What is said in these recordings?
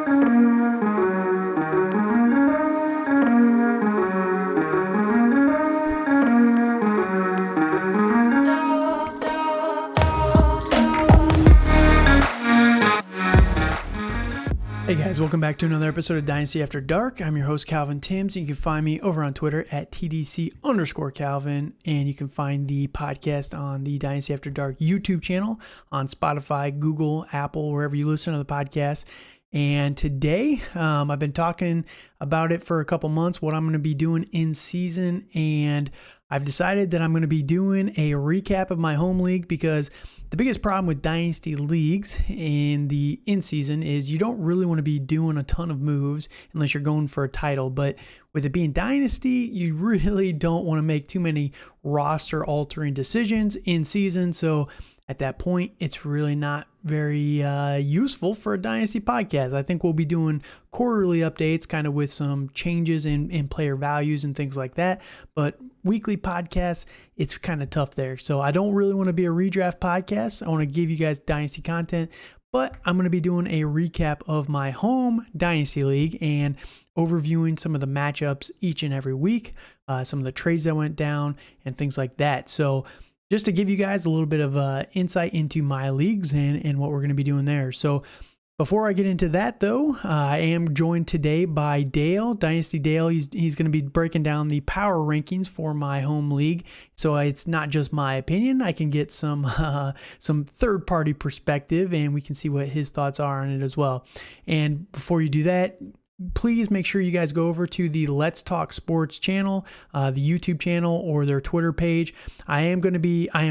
Hey guys, welcome back to another episode of Dynasty After Dark. I'm your host, Calvin Timms. You can find me over on Twitter at TDC_Calvin, and you can find the podcast on the Dynasty After Dark YouTube channel on Spotify, Google, Apple, wherever you listen to the podcast. And today, I've been talking about it for a couple months, what I'm going to be doing in season, and I've decided that I'm going to be doing a recap of my home league because the biggest problem with Dynasty leagues in the in-season is you don't really want to be doing a ton of moves unless you're going for a title. But with it being Dynasty, you really don't want to make too many roster-altering decisions in season. So at that point, it's really not very useful for a Dynasty podcast. I think we'll be doing quarterly updates kind of with some changes in player values and things like that. But weekly podcasts, it's kind of tough there. So I don't really want to be a redraft podcast. I want to give you guys Dynasty content, but I'm going to be doing a recap of my home Dynasty league and overviewing some of the matchups each and every week, some of the trades that went down and things like that. So just to give you guys a little bit of insight into my leagues and what we're going to be doing there. So before I get into that, though, I am joined today by Dale, Dynasty Dale. He's going to be breaking down the power rankings for my home league. So it's not just my opinion. I can get some third-party perspective, and we can see what his thoughts are on it as well. And before you do that, please make sure you guys go over to the Let's Talk Sports channel, the YouTube channel, or their Twitter page. I am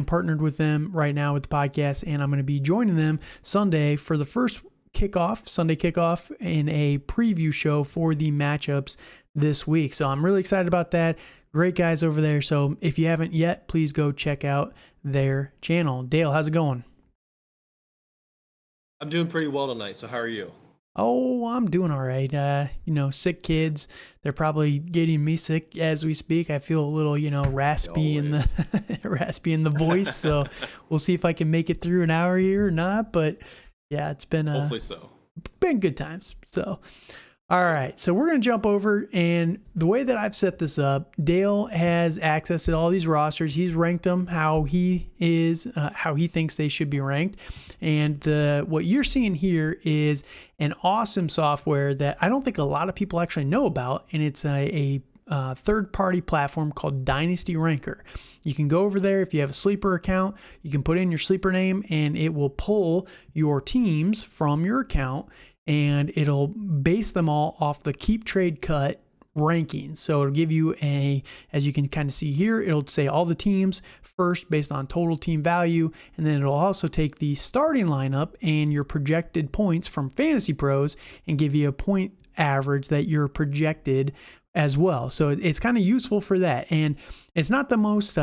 partnered with them right now with the podcast, and I'm going to be joining them Sunday for the first Sunday kickoff in a preview show for the matchups this week. So I'm really excited about that. Great guys over there. So if you haven't yet, please go check out their channel. Dale, how's it going? I'm doing pretty well tonight. So how are you? Oh, I'm doing all right. Sick kids. They're probably getting me sick as we speak. I feel a little, raspy in the voice. So we'll see if I can make it through an hour here or not. But yeah, it's been hopefully so. Been good times. So, all right. So we're going to jump over, and the way that I've set this up, Dale has access to all these rosters. He's ranked them how he thinks they should be ranked. And what you're seeing here is an awesome software that I don't think a lot of people actually know about, and it's a third-party platform called Dynasty Ranker. You can go over there if you have a sleeper account. You can put in your sleeper name, and it will pull your teams from your account, and it'll base them all off the keep, trade, cut rankings. So it'll give you as you can kind of see here, it'll say all the teams first based on total team value, and then it'll also take the starting lineup and your projected points from Fantasy Pros and give you a point average that you're projected as well. So it's kind of useful for that. And it's not the most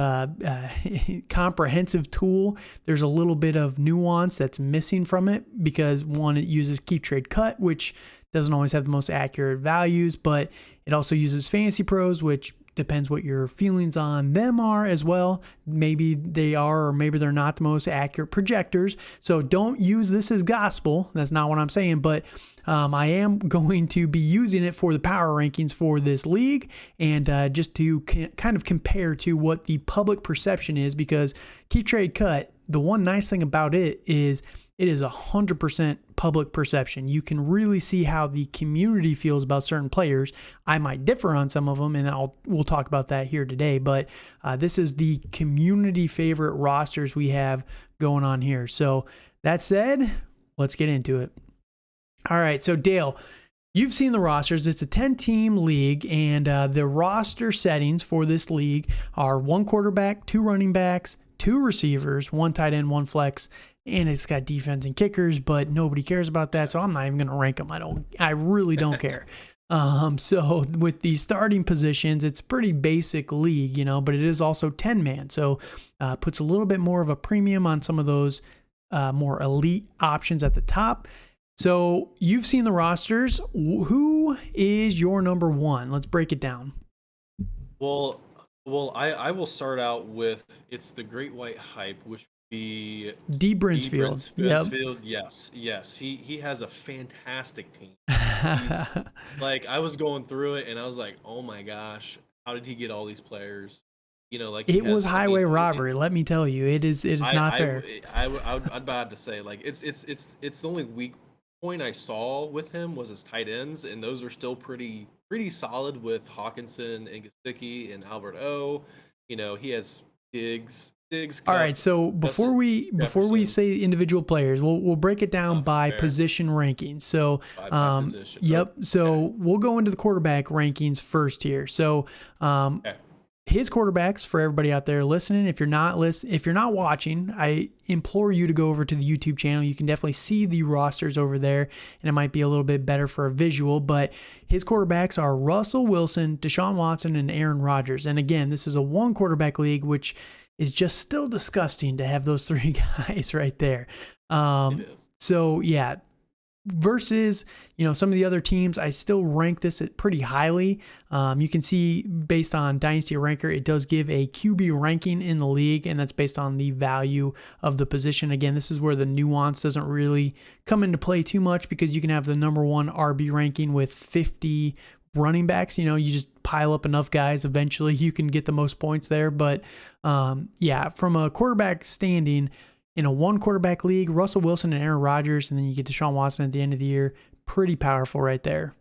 comprehensive tool. There's a little bit of nuance that's missing from it because, one, it uses keep, trade, cut, which doesn't always have the most accurate values, but it also uses Fantasy Pros, which depends what your feelings on them are as well. Maybe they are or maybe they're not the most accurate projectors. So don't use this as gospel. That's not what I'm saying, but I am going to be using it for the power rankings for this league and just to kind of compare to what the public perception is, because keep, trade, cut, the one nice thing about it is 100% public perception. You can really see how the community feels about certain players. I might differ on some of them, and we'll talk about that here today. But this is the community favorite rosters we have going on here. So that said, let's get into it. All right, so Dale, you've seen the rosters. It's a 10-team league, and the roster settings for this league are 1 quarterback, 2 running backs, 2 receivers, 1 tight end, 1 flex, and it's got defense and kickers, but nobody cares about that, so I'm not even going to rank them. I really don't care. So with the starting positions, it's a pretty basic league, but it is also 10-man, so puts a little bit more of a premium on some of those more elite options at the top. So you've seen the rosters. Who is your number 1? Let's break it down. Well, I will start out with, it's the Great White Hype, which B. D. D. Brinsfield. Yep. Brinsfield. Yes. He has a fantastic team. He's like, I was going through it and I was like, oh my gosh, how did he get all these players? Like he It was has. I highway mean, robbery. Let me tell you, it is not fair. I'd about to say like it's the only weak point I saw with him was his tight ends, and those are still pretty solid with Hawkinson and Gesicki and Albert O. He has Diggs, All Cup, right, so before we Jefferson. say individual players, we'll break it down by Fair. position rankings. So, By position. yep. So Okay. we'll go into the quarterback rankings first here. So, Okay. his quarterbacks for everybody out there listening. If you're not watching, I implore you to go over to the YouTube channel. You can definitely see the rosters over there, and it might be a little bit better for a visual. But his quarterbacks are Russell Wilson, Deshaun Watson, and Aaron Rodgers. And again, this is a one quarterback league, which is just still disgusting to have those three guys right there. It is. So yeah, versus some of the other teams, I still rank this at pretty highly. You can see based on Dynasty Ranker, it does give a QB ranking in the league, and that's based on the value of the position. Again, this is where the nuance doesn't really come into play too much, because you can have the number one RB ranking with 50 running backs. You just pile up enough guys, eventually you can get the most points there. But yeah, from a quarterback standing, in a one quarterback league, Russell Wilson and Aaron Rodgers, and then you get Deshaun Watson at the end of the year. Pretty powerful right there.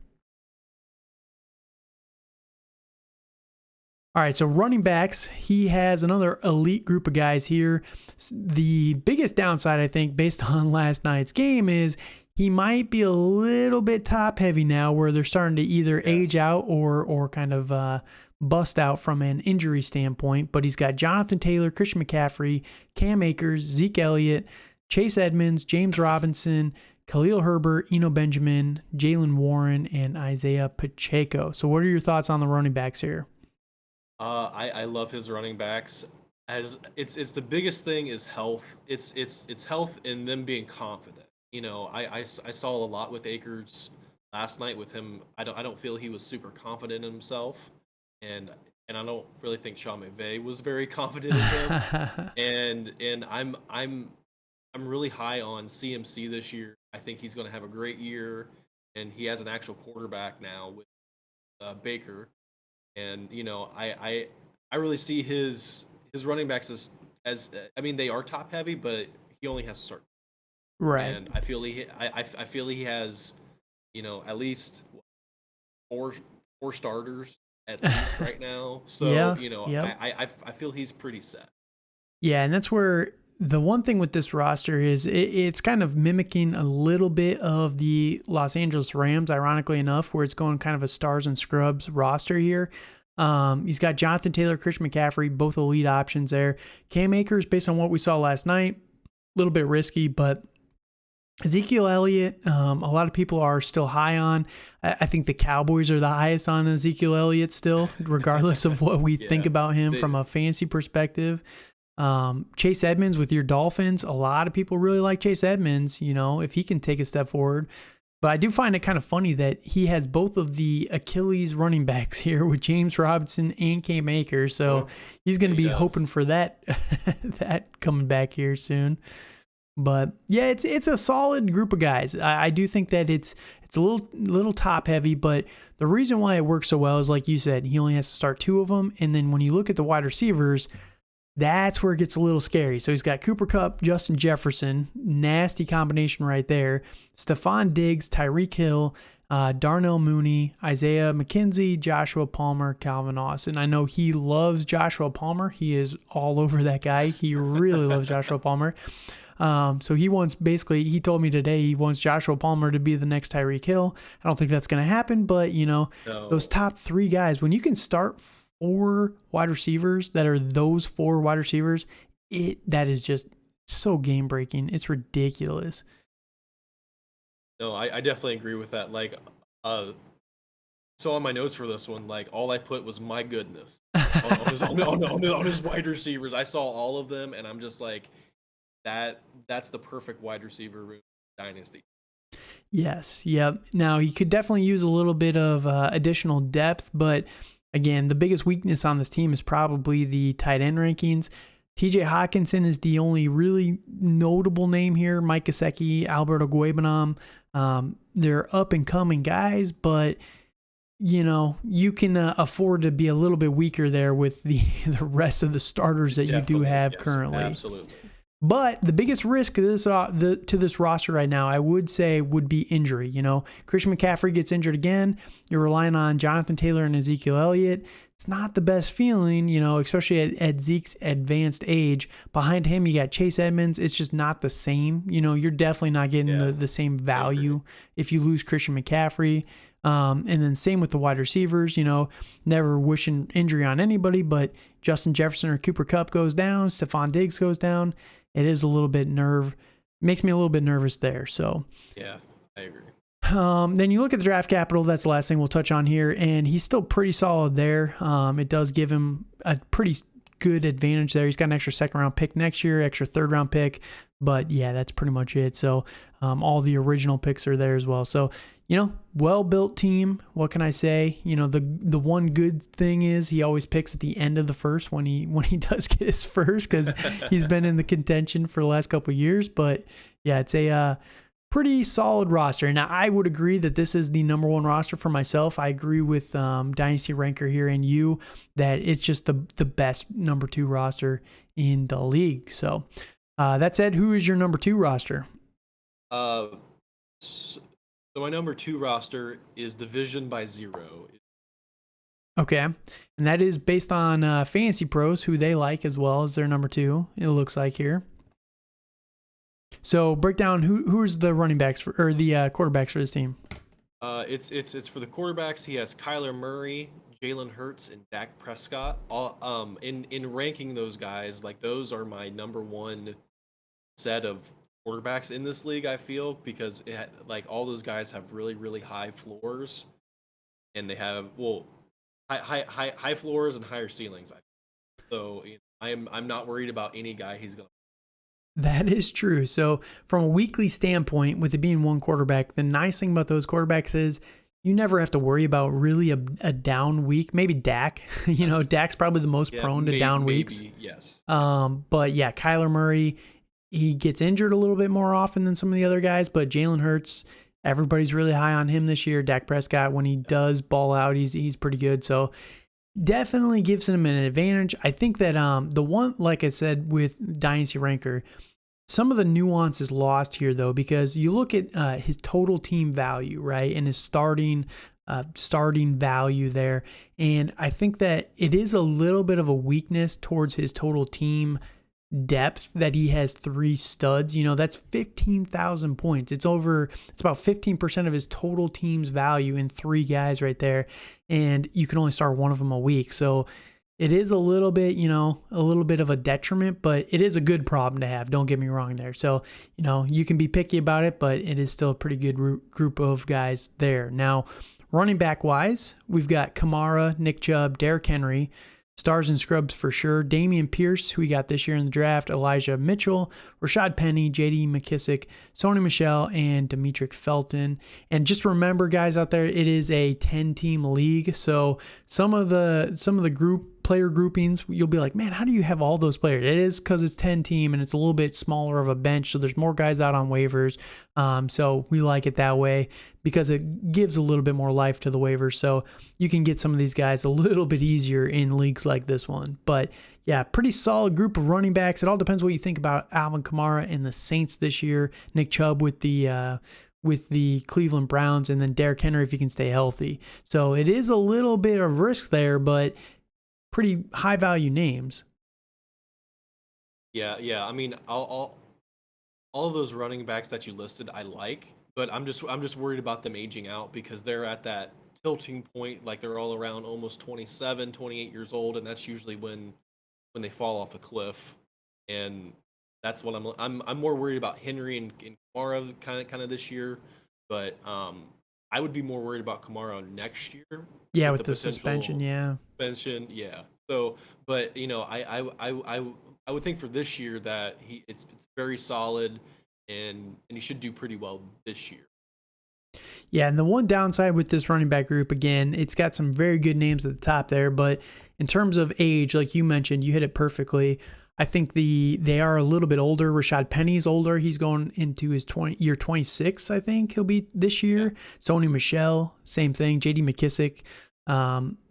All right, so running backs, he has another elite group of guys here. The biggest downside, I think, based on last night's game, is he might be a little bit top heavy now, where they're starting to either age out or kind of bust out from an injury standpoint. But he's got Jonathan Taylor, Christian McCaffrey, Cam Akers, Zeke Elliott, Chase Edmonds, James Robinson, Khalil Herbert, Eno Benjamin, Jalen Warren, and Isaiah Pacheco. So what are your thoughts on the running backs here? I love his running backs. As it's the biggest thing is health. It's health and them being confident. I saw a lot with Akers last night with him. I don't feel he was super confident in himself, and I don't really think Sean McVay was very confident in him. and I'm really high on CMC this year. I think he's going to have a great year, and he has an actual quarterback now with Baker. And I really see his running backs as I mean, they are top heavy, but he only has to start. Right. And I feel he has at least four starters at least right now. So Yep. I feel he's pretty set. Yeah, and that's where the one thing with this roster is it's kind of mimicking a little bit of the Los Angeles Rams, ironically enough, where it's going kind of a stars and scrubs roster here. He's got Jonathan Taylor, Christian McCaffrey, both elite options there. Cam Akers, based on what we saw last night, a little bit risky, but Ezekiel Elliott, a lot of people are still high on. I think the Cowboys are the highest on Ezekiel Elliott still, regardless of what we think about him from a fantasy perspective. Chase Edmonds with your Dolphins, a lot of people really like Chase Edmonds, if he can take a step forward. But I do find it kind of funny that he has both of the Achilles running backs here with James Robinson and Cam Akers. So he's going to be hoping for that that coming back here soon. But yeah, it's a solid group of guys. I do think that it's a little top heavy, but the reason why it works so well is, like you said, he only has to start two of them. And then when you look at the wide receivers, that's where it gets a little scary. So he's got Cooper Kupp, Justin Jefferson, nasty combination right there. Stephon Diggs, Tyreek Hill, Darnell Mooney, Isaiah McKenzie, Joshua Palmer, Calvin Austin. I know he loves Joshua Palmer. He is all over that guy. He really loves Joshua Palmer. So he told me today he wants Joshua Palmer to be the next Tyreek Hill. I don't think that's going to happen, but no. Those top three guys, when you can start four wide receivers that are those four wide receivers, that is just so game breaking. It's ridiculous. No, I definitely agree with that. Like, so on my notes for this one, like all I put was my goodness on his wide receivers. I saw all of them, and I'm just like, that's the perfect wide receiver room Dynasty. Yes. Yep. Now he could definitely use a little bit of additional depth, but again, the biggest weakness on this team is probably the tight end rankings. TJ Hawkinson is the only really notable name here. Mike Gesicki, Alberto Guebanam. They're up and coming guys, but you can afford to be a little bit weaker there with the rest of the starters that you do have currently. Absolutely. But the biggest risk to this roster right now, I would say, would be injury. Christian McCaffrey gets injured again. You're relying on Jonathan Taylor and Ezekiel Elliott. It's not the best feeling, especially at Zeke's advanced age. Behind him, you got Chase Edmonds. It's just not the same. You're definitely not getting the same value if you lose Christian McCaffrey. And then same with the wide receivers, never wishing injury on anybody, but Justin Jefferson or Cooper Kupp goes down, Stephon Diggs goes down. It is a little bit makes me a little bit nervous there. So yeah, I agree. Then you look at the draft capital. That's the last thing we'll touch on here, and he's still pretty solid there. It does give him a pretty good advantage there. He's got an extra second-round pick next year, extra third-round pick, but yeah, that's pretty much it. So all the original picks are there as well. So well-built team. What can I say? The one good thing is he always picks at the end of the first when he does get his first, because he's been in the contention for the last couple of years. But yeah, it's a pretty solid roster. Now, I would agree that this is the number one roster for myself. I agree with Dynasty Ranker here and you that it's just the best number 2 roster in the league. So that said, who is your number 2 roster? So my number 2 roster is division by 0. Okay. And that is based on Fantasy Pros, who they like as well as their number 2, it looks like here. So break down who's the running backs or the quarterbacks for this team. It's for the quarterbacks. He has Kyler Murray, Jalen Hurts, and Dak Prescott. All in ranking those guys, like those are my number 1 set of quarterbacks in this league, I feel, because all those guys have really, really high floors, and they have high floors and higher ceilings. So I'm not worried about any guy he's gonna. That is true. So from a weekly standpoint, with it being one quarterback, the nice thing about those quarterbacks is you never have to worry about really a down week. Maybe Dak. Dak's probably the most prone to down weeks. Yes. But yeah, Kyler Murray, he gets injured a little bit more often than some of the other guys, but Jalen Hurts, everybody's really high on him this year. Dak Prescott, when he does ball out, he's pretty good. So definitely gives him an advantage. I think that the one, like I said, with Dynasty Ranker, some of the nuance is lost here, though, because you look at his total team value, right, and his starting value there, and I think that it is a little bit of a weakness towards his total team depth that he has 3 studs. That's 15,000 points. It's about 15% of his total team's value in 3 guys right there, and you can only start one of them a week. So it is a little bit of a detriment, but it is a good problem to have. Don't get me wrong there. So you can be picky about it, but it is still a pretty good group of guys there. Now, running back wise, we've got Kamara, Nick Chubb, Derrick Henry, stars and scrubs for sure. Damian Pierce, who we got this year in the draft, Elijah Mitchell, Rashad Penny, J.D. McKissick, Sony Michel, and Demetric Felton. And just remember, guys out there, it is a 10-team league. So some of the player groupings, you'll be like, man, how do you have all those players? It is because it's 10-team and it's a little bit smaller of a bench, so there's more guys out on waivers. So we like it that way because it gives a little bit more life to the waivers. So you can get some of these guys a little bit easier in leagues like this one. But yeah, pretty solid group of running backs. It all depends what you think about Alvin Kamara and the Saints this year. Nick Chubb with the Cleveland Browns, and then Derrick Henry if he can stay healthy. So it is a little bit of risk there, but pretty high value names. Yeah. I mean, all of those running backs that you listed, I like, but I'm just worried about them aging out because they're at that tilting point, like they're all around almost 27, 28 years old, and that's usually when they fall off a cliff. And that's what I'm more worried about Henry and Kamara kind of this year, but I would be more worried about Kamara next year. Yeah, with the suspension, yeah. Suspension, yeah. So, but I would think for this year that it's very solid, and he should do pretty well this year. Yeah, and the one downside with this running back group, again, it's got some very good names at the top there, but in terms of age, like you mentioned, you hit it perfectly. I think they are a little bit older. Rashad Penny's older. He's going into his year 26, I think he'll be this year. Yeah. Sony Michel, same thing. J.D. McKissick.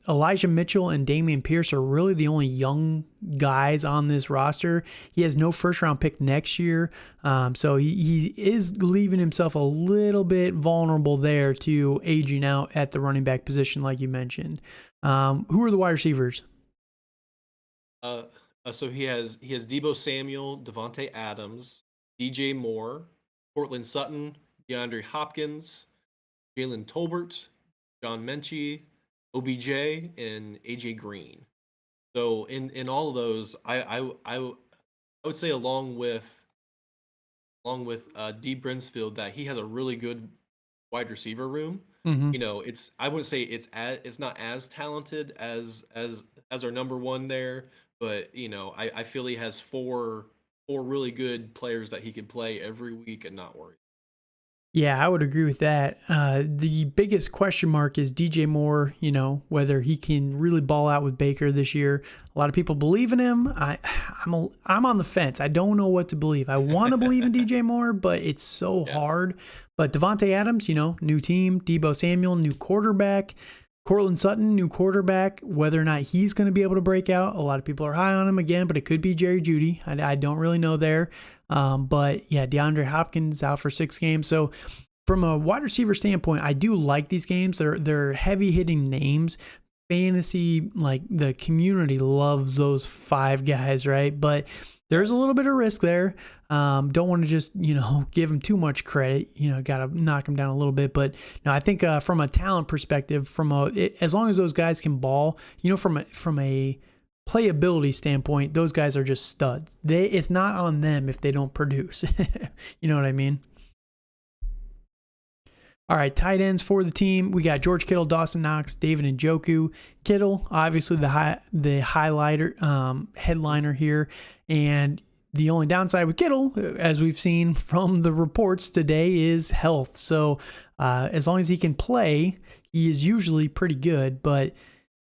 Elijah Mitchell and Damian Pierce are really the only young guys on this roster. He has no first-round pick next year, so he is leaving himself a little bit vulnerable there to aging out at the running back position, like you mentioned. Who are the wide receivers? So he has Deebo Samuel, Devontae Adams, DJ Moore, Cortland Sutton, DeAndre Hopkins, Jalen Tolbert, John Mechie, OBJ, and AJ Green. So in all of those, I would say along with D Brinsfield that he has a really good wide receiver room. Mm-hmm. I wouldn't say it's not as talented as our number one there, but I feel he has four really good players that he can play every week and not worry. Yeah, I would agree with that. The biggest question mark is DJ Moore, whether he can really ball out with Baker this year. A lot of people believe in him. I'm on the fence. I don't know what to believe. I want to believe in DJ Moore, but it's so hard. But Devontae Adams, new team. Deebo Samuel, new quarterback. Cortland Sutton, new quarterback. Whether or not he's going to be able to break out, a lot of people are high on him again, but it could be Jerry Jeudy. I don't really know there. But yeah, DeAndre Hopkins out for 6 games. So from a wide receiver standpoint, I do like these games. They're heavy hitting names. Fantasy, like the community loves those 5 guys, right? But there's a little bit of risk there. Don't want to just, give them too much credit. Got to knock them down a little bit. But no, I think from a talent perspective, as long as those guys can ball, from a playability standpoint, those guys are just studs. It's not on them if they don't produce. You know what I mean? All right, tight ends for the team. We got George Kittle, Dawson Knox, David Njoku. Kittle, obviously the highlighter, headliner here. And the only downside with Kittle, as we've seen from the reports today, is health. So as long as he can play, he is usually pretty good. But,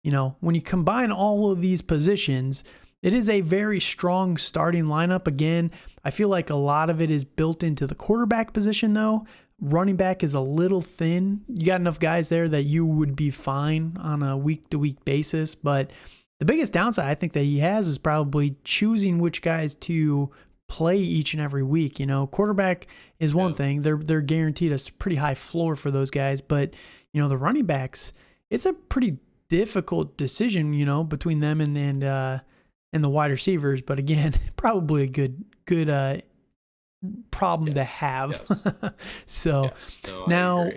when you combine all of these positions, it is a very strong starting lineup. Again, I feel like a lot of it is built into the quarterback position, though. Running back is a little thin. You got enough guys there that you would be fine on a week-to-week basis. But the biggest downside I think that he has is probably choosing which guys to play each and every week. Quarterback is one thing. They're guaranteed a pretty high floor for those guys. But, the running backs, it's a pretty difficult decision, between them and the wide receivers. But again, probably a good problem to have. Yes. So now,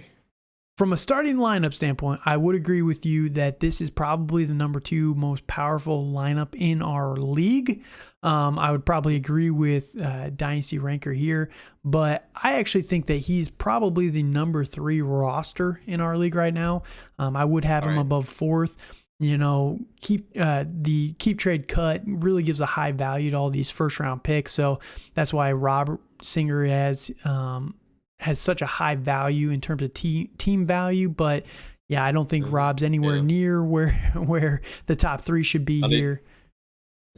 from a starting lineup standpoint, I would agree with you that this is probably the number 2 most powerful lineup in our league. I would probably agree with Dynasty Ranker here, but I actually think that he's probably the number 3 roster in our league right now. I would have him above 4th. Keep trade cut really gives a high value to all these first round picks. So that's why Robert Singer has such a high value in terms of team value. But yeah, I don't think Rob's anywhere near where the top 3 should be here.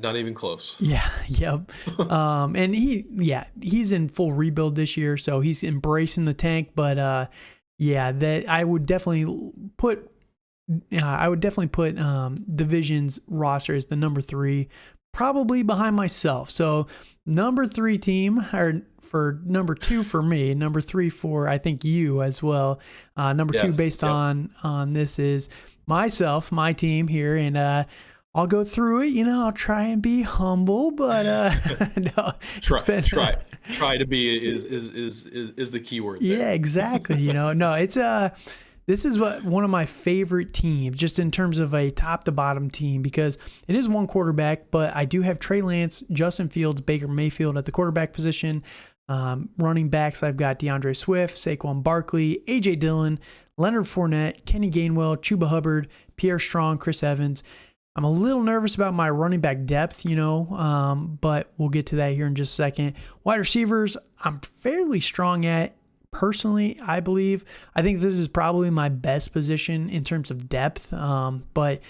Not even close. Yeah. Yep. And he's in full rebuild this year, so he's embracing the tank. But that I would definitely put Division's roster as the number 3, probably behind myself. So number 3 team, or for number 2 for me, number 3 for I think you as well. Number 2 based on this is myself, my team here, and I'll go through it. I'll try and be humble, but no. Try to be is the key word there. Yeah, exactly. No, it's this is one of my favorite teams, just in terms of a top to bottom team, because it is one quarterback, but I do have Trey Lance, Justin Fields, Baker Mayfield at the quarterback position. Running backs, I've got DeAndre Swift, Saquon Barkley, A.J. Dillon, Leonard Fournette, Kenny Gainwell, Chuba Hubbard, Pierre Strong, Chris Evans. I'm a little nervous about my running back depth, but we'll get to that here in just a second. Wide receivers, I'm fairly strong at. Personally, I believe. I think this is probably my best position in terms of depth, but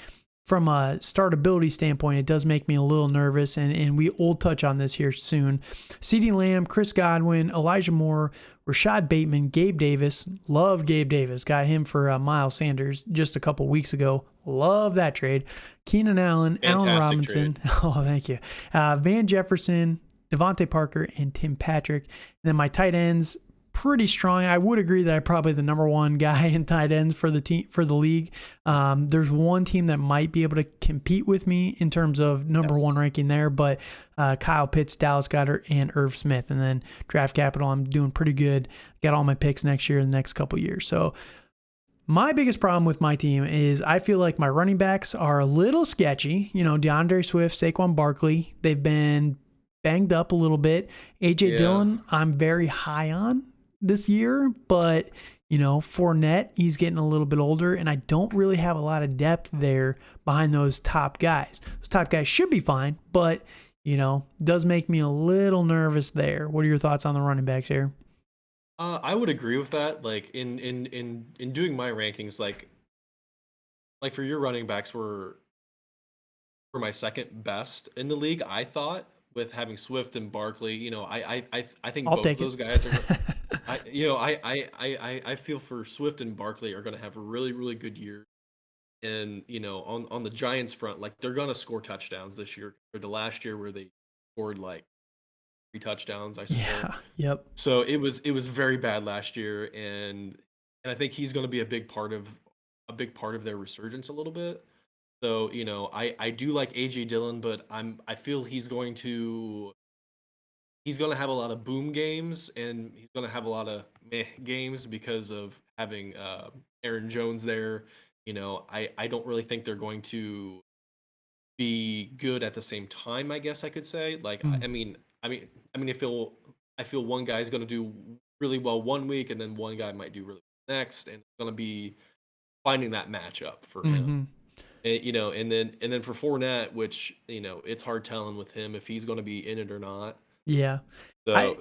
from a startability standpoint, it does make me a little nervous, and we'll touch on this here soon. CeeDee Lamb, Chris Godwin, Elijah Moore, Rashad Bateman, Gabe Davis. Love Gabe Davis. Got him for Miles Sanders just a couple weeks ago. Love that trade. Keenan Allen, Allen Robinson. Trade. Oh, thank you. Van Jefferson, Devontae Parker, and Tim Patrick. And then my tight ends, pretty strong. I would agree that I'm probably the number one guy in tight ends for the team, for the league. There's one team that might be able to compete with me in terms of number one ranking there, but Kyle Pitts, Dallas Goedert, and Irv Smith. And then draft capital, I'm doing pretty good. Got all my picks next year and the next couple years. So my biggest problem with my team is I feel like my running backs are a little sketchy. You know, DeAndre Swift, Saquon Barkley, they've been banged up a little bit. A.J. Dillon, I'm very high on this year, but you know, Fournette, he's getting a little bit older, and I don't really have a lot of depth there behind those top guys. Those top guys should be fine, but you know, does make me a little nervous there. What are your thoughts on the running backs here? I would agree with that. Like in doing my rankings, like for your running backs were my second best in the league, I thought, with having Swift and Barkley. You know, I think both of those guys are. I feel for Swift and Barkley are going to have a really, really good year. And, you know, on the Giants front, like they're going to score touchdowns this year compared to last year where they scored like 3 touchdowns, I suppose. Yeah, yep. So it was very bad last year, and I think he's going to be a big part of their resurgence a little bit. So, you know, I do like AJ Dillon, but I feel he's going to have a lot of boom games, and he's going to have a lot of meh games because of having Aaron Jones there. You know, I don't really think they're going to be good at the same time, I guess I could say. Like, I mean, I feel one guy's going to do really well one week, and then one guy might do really well next, and it's going to be finding that matchup for him. And, you know, and then for Fournette, which, you know, it's hard telling with him if he's going to be in it or not. Yeah. I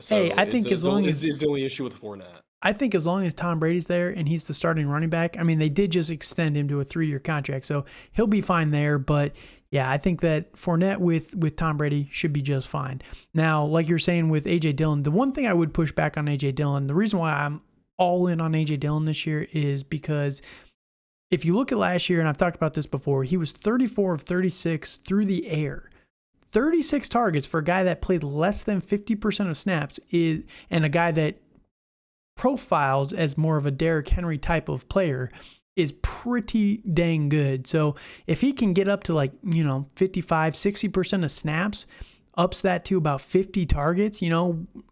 think as long as is the only issue with Fournette. I think as long as Tom Brady's there and he's the starting running back, I mean, they did just extend him to a 3-year contract, so he'll be fine there. But yeah, I think that Fournette with Tom Brady should be just fine. Now, like you're saying with A.J. Dillon, the one thing I would push back on A.J. Dillon, the reason why I'm all in on A.J. Dillon this year is because if you look at last year, and I've talked about this before, he was 34 of 36 through the air. 36 targets for a guy that played less than 50% of snaps and a guy that profiles as more of a Derrick Henry type of player is pretty dang good. So if he can get up to 55, 60% of snaps, ups that to about 50 targets,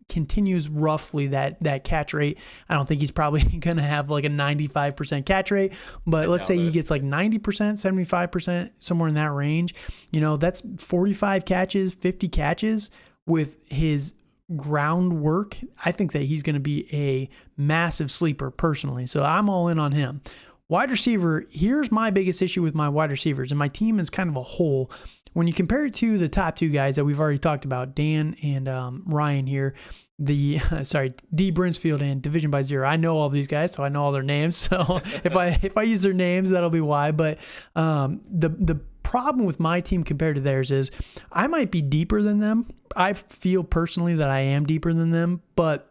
continues roughly that catch rate. I don't think he's probably going to have like a 95% catch rate, but let's say he gets like 90%, 75%, somewhere in that range. That's 45 catches, 50 catches with his groundwork. I think that he's going to be a massive sleeper personally. So I'm all in on him. Wide receiver, here's my biggest issue with my wide receivers, and my team is kind of a whole. When you compare it to the top 2 guys that we've already talked about, Dan and Ryan here, D. Brinsfield and Division by Zero. I know all these guys, so I know all their names. So if I use their names, that'll be why. But the problem with my team compared to theirs is I might be deeper than them. I feel personally that I am deeper than them, but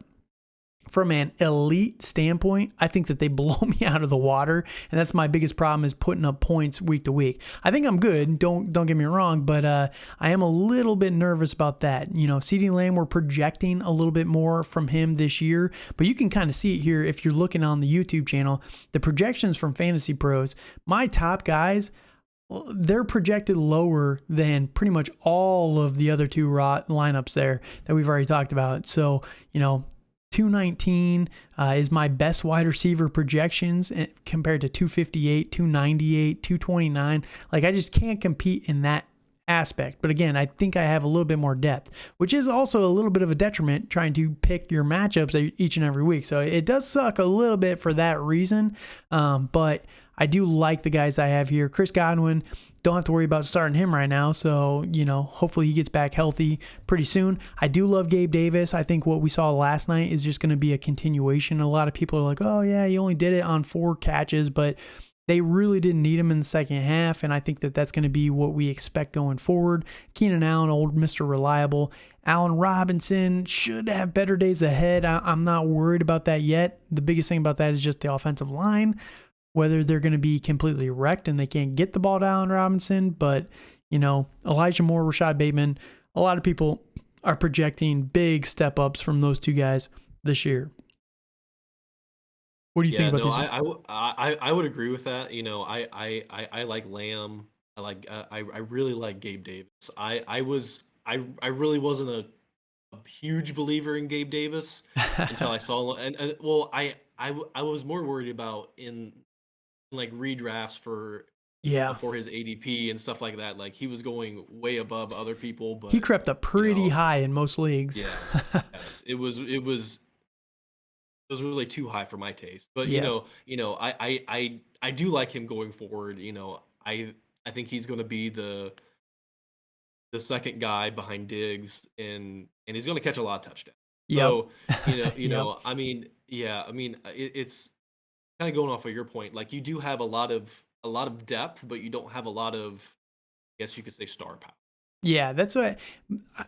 from an elite standpoint, I think that they blow me out of the water, and that's my biggest problem is putting up points week to week. I think I'm good, don't get me wrong, but I am a little bit nervous about that. CeeDee Lamb, we're projecting a little bit more from him this year, but you can kind of see it here if you're looking on the YouTube channel. The projections from Fantasy Pros, my top guys, they're projected lower than pretty much all of the other 2 lineups there that we've already talked about. So, 219 is my best wide receiver projections compared to 258, 298, 229. Like, I just can't compete in that aspect. But again, I think I have a little bit more depth, which is also a little bit of a detriment trying to pick your matchups each and every week. So it does suck a little bit for that reason. But I do like the guys I have here. Chris Godwin, don't have to worry about starting him right now. So, hopefully he gets back healthy pretty soon. I do love Gabe Davis. I think what we saw last night is just going to be a continuation. A lot of people are like, oh yeah, he only did it on 4 catches, but They really didn't need him in the second half, and I think that that's going to be what we expect going forward. Keenan Allen, old Mr. Reliable. Allen Robinson should have better days ahead. I'm not worried about that yet. The biggest thing about that is just the offensive line, whether they're going to be completely wrecked and they can't get the ball to Allen Robinson. But, Elijah Moore, Rashad Bateman, a lot of people are projecting big step-ups from those two guys this year. What do you think about these? I would agree with that. I like Lamb. I really like Gabe Davis. I really wasn't a huge believer in Gabe Davis until I saw I was more worried about in like redrafts for his ADP and stuff like that. Like he was going way above other people, but he crept up pretty high in most leagues. Yes. It was really too high for my taste. But I do like him going forward. I think he's going to be the second guy behind Diggs, and he's going to catch a lot of touchdowns. Yep. So Yep. it's kind of going off of your point. Like you do have a lot of depth, but you don't have a lot of, I guess you could say, star power. Yeah, that's what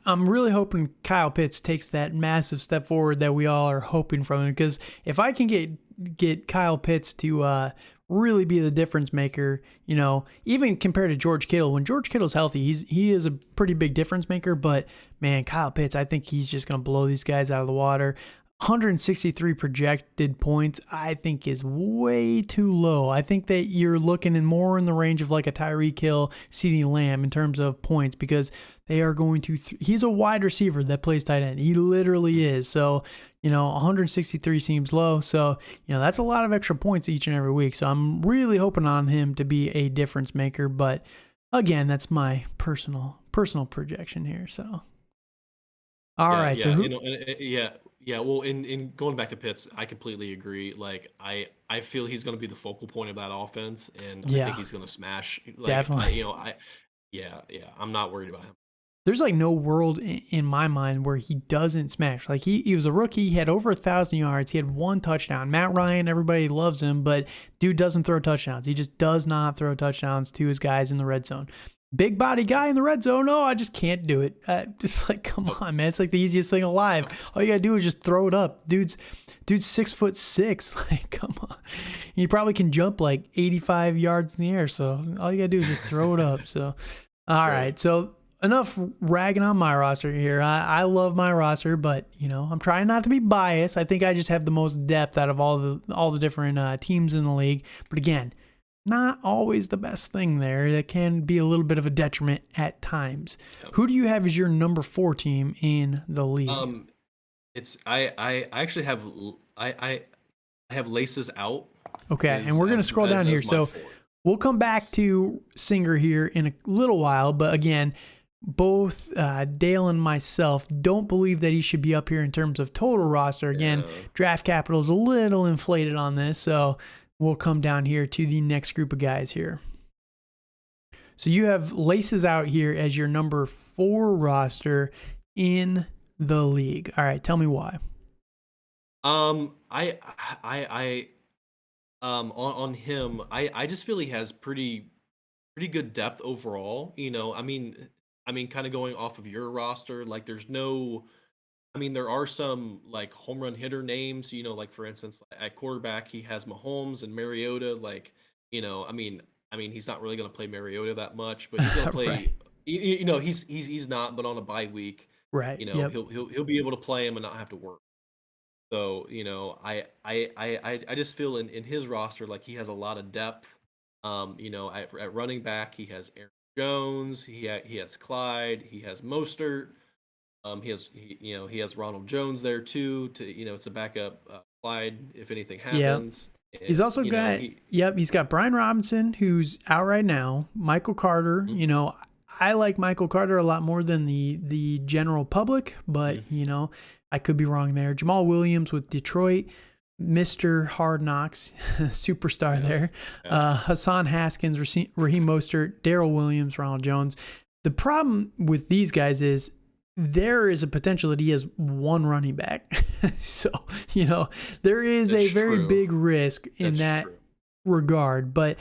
I'm really hoping Kyle Pitts takes that massive step forward that we all are hoping from him. Because if I can get Kyle Pitts to really be the difference maker, even compared to George Kittle, when George Kittle's healthy, he is a pretty big difference maker. But man, Kyle Pitts, I think he's just going to blow these guys out of the water. 163 projected points, I think, is way too low. I think that you're looking more in the range of like a Tyreek Hill, CeeDee Lamb in terms of points, because they are going to. He's a wide receiver that plays tight end. He literally is. So 163 seems low. So that's a lot of extra points each and every week. So I'm really hoping on him to be a difference maker. But again, that's my personal projection here. So all right. So well, in going back to Pitts, I completely agree. Like I feel he's going to be the focal point of that offense, and I think he's going to smash. Like, definitely. I'm not worried about him. There's like no world in my mind where he doesn't smash. Like he was a rookie. He had over 1,000 yards. He had 1 touchdown. Matt Ryan, everybody loves him, but dude doesn't throw touchdowns. He just does not throw touchdowns to his guys in the red zone. Big body guy in the red zone. No, I just can't do it. Just like, come on, man. It's like the easiest thing alive. All you gotta do is just throw it up. Dude's 6'6". Like, come on. He probably can jump like 85 yards in the air. So all you gotta do is just throw it up. So, all right. So enough ragging on my roster here. I love my roster, but I'm trying not to be biased. I think I just have the most depth out of all the different teams in the league. But again, not always the best thing there. That can be a little bit of a detriment at times. Who do you have as your number 4 team in the league? I actually have I have Laces Out. Okay, and we're gonna scroll down here. So we'll come back to Singer here in a little while. But again, both Dale and myself don't believe that he should be up here in terms of total roster. Again, draft capital is a little inflated on this, so we'll come down here to the next group of guys here. So you have Laces Out here as your number 4 roster in the league. All right, tell me why. On him, I just feel he has pretty good depth overall. I mean, kind of going off of your roster, like there are some like home run hitter names, like for instance, at quarterback, he has Mahomes and Mariota. Like, he's not really going to play Mariota that much, but he's going to play, Right. He's not, but on a bye week, Right. Yep. he'll be able to play him and not have to work. So, I just feel in his roster, like he has a lot of depth. At running back, he has Aaron Jones, he has Clyde, he has Mostert. He has Ronald Jones there too. It's a backup Clyde if anything happens. Yep. He's also got he's got Brian Robinson, who's out right now. Michael Carter. Mm-hmm. I like Michael Carter a lot more than the general public, but I could be wrong there. Jamal Williams with Detroit, Mr. Hard Knocks, superstar there. Yes. Hassan Haskins, Raheem Mostert, Darrell Williams, Ronald Jones. The problem with these guys is there is a potential that he has 1 running back. So, there is a very big risk in that regard. But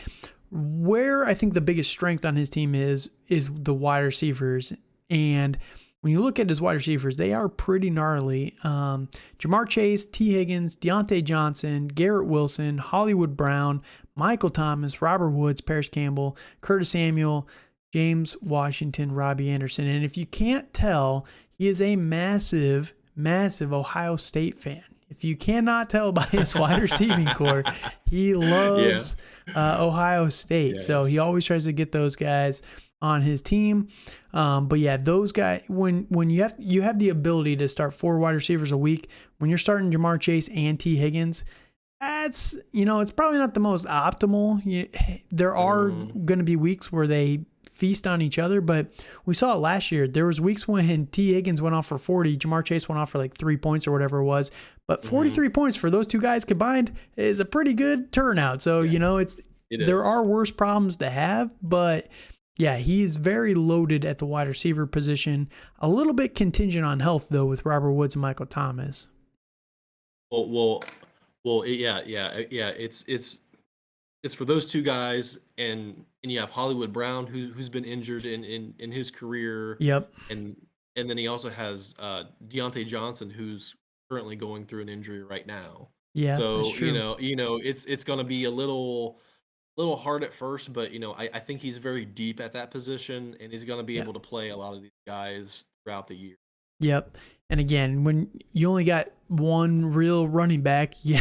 where I think the biggest strength on his team is the wide receivers. And when you look at his wide receivers, they are pretty gnarly. Jamar Chase, T. Higgins, Deontay Johnson, Garrett Wilson, Hollywood Brown, Michael Thomas, Robert Woods, Paris Campbell, Curtis Samuel, James Washington, Robbie Anderson. And if you can't tell, he is a massive, massive Ohio State fan. If you cannot tell by his wide receiving core, he loves Ohio State. Yes. So he always tries to get those guys on his team. But yeah, those guys, when you have the ability to start 4 wide receivers a week, when you're starting Jamar Chase and T. Higgins, that's, it's probably not the most optimal. There are going to be weeks where they feast on each other, but we saw it last year. There was weeks when T. Higgins went off for 40, Jamar Chase went off for like 3 points or whatever it was, but 43 points for those two guys combined is a pretty good turnout. So, there are worse problems to have, but yeah, he's very loaded at the wide receiver position. A little bit contingent on health though with Robert Woods and Michael Thomas. Well, yeah. It's for those two guys, and you have Hollywood Brown who's been injured in his career. Yep. And then he also has Deontay Johnson, who's currently going through an injury right now. Yeah. So that's true. it's going to be a little hard at first, but I think he's very deep at that position, and he's going to be able to play a lot of these guys throughout the year. Yep. And again, when you only got one real running back, you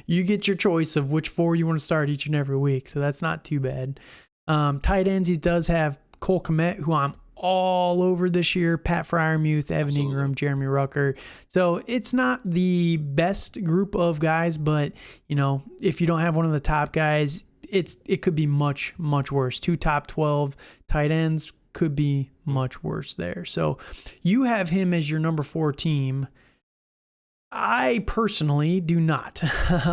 get your choice of which 4 you want to start each and every week. So that's not too bad. Tight ends, he does have Cole Kmet, who I'm all over this year, Pat Freiermuth, Evan Ingram, Jeremy Rucker. So it's not the best group of guys, but if you don't have one of the top guys, it could be much, much worse. 2 top 12 tight ends could be much worse there. So you have him as your number 4 team. I personally do not.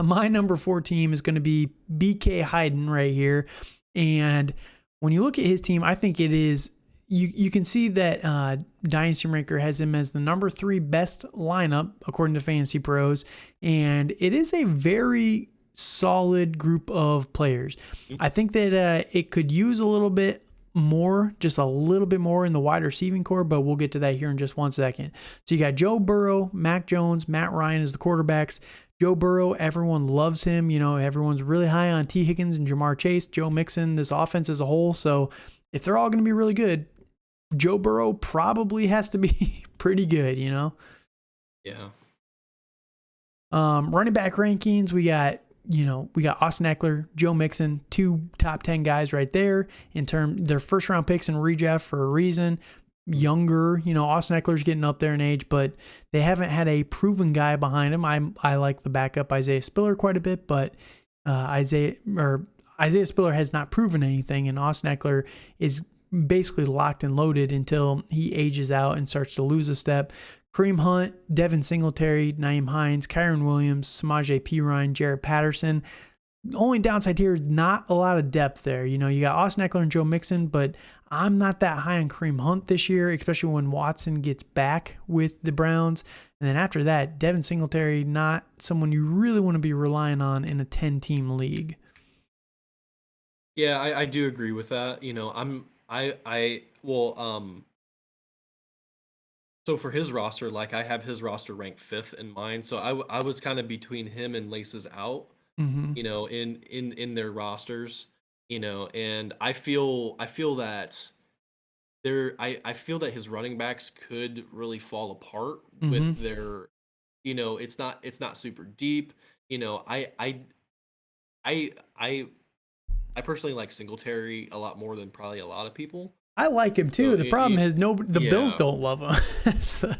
My number 4 team is going to be BK Hayden right here. And when you look at his team, I think it is, you can see that Dynasty Ranker has him as the number 3 best lineup according to Fantasy Pros. And it is a very solid group of players. I think that it could use a little bit more, just a little bit more in the wide receiving core, but we'll get to that here in just 1 second. So you got Joe Burrow, Mac Jones, Matt Ryan as the quarterbacks. Joe Burrow, everyone loves him. Everyone's really high on T. Higgins and Jamar Chase, Joe Mixon, this offense as a whole. So if they're all going to be really good, Joe Burrow probably has to be pretty good, Yeah. Running back rankings, we got Austin Eckler, Joe Mixon, 2 top 10 guys right there in their first round picks and redraft for a reason. Younger, Austin Eckler's getting up there in age, but they haven't had a proven guy behind him. I like the backup Isaiah Spiller quite a bit, but Isaiah Spiller has not proven anything, and Austin Eckler is basically locked and loaded until he ages out and starts to lose a step. Kareem Hunt, Devin Singletary, Nyheim Hines, Kyron Williams, Samaje Perine, Jared Patterson. The only downside here is not a lot of depth there. You got Austin Eckler and Joe Mixon, but I'm not that high on Kareem Hunt this year, especially when Watson gets back with the Browns. And then after that, Devin Singletary, not someone you really want to be relying on in a 10-team league. Yeah, I do agree with that. So for his roster, like I have his roster ranked 5th in mine. So I was kind of between him and Laces Out, in their rosters, and I feel that I feel that his running backs could really fall apart with their, it's not super deep. I personally like Singletary a lot more than probably a lot of people. I like him too. So the problem is the Bills don't love him.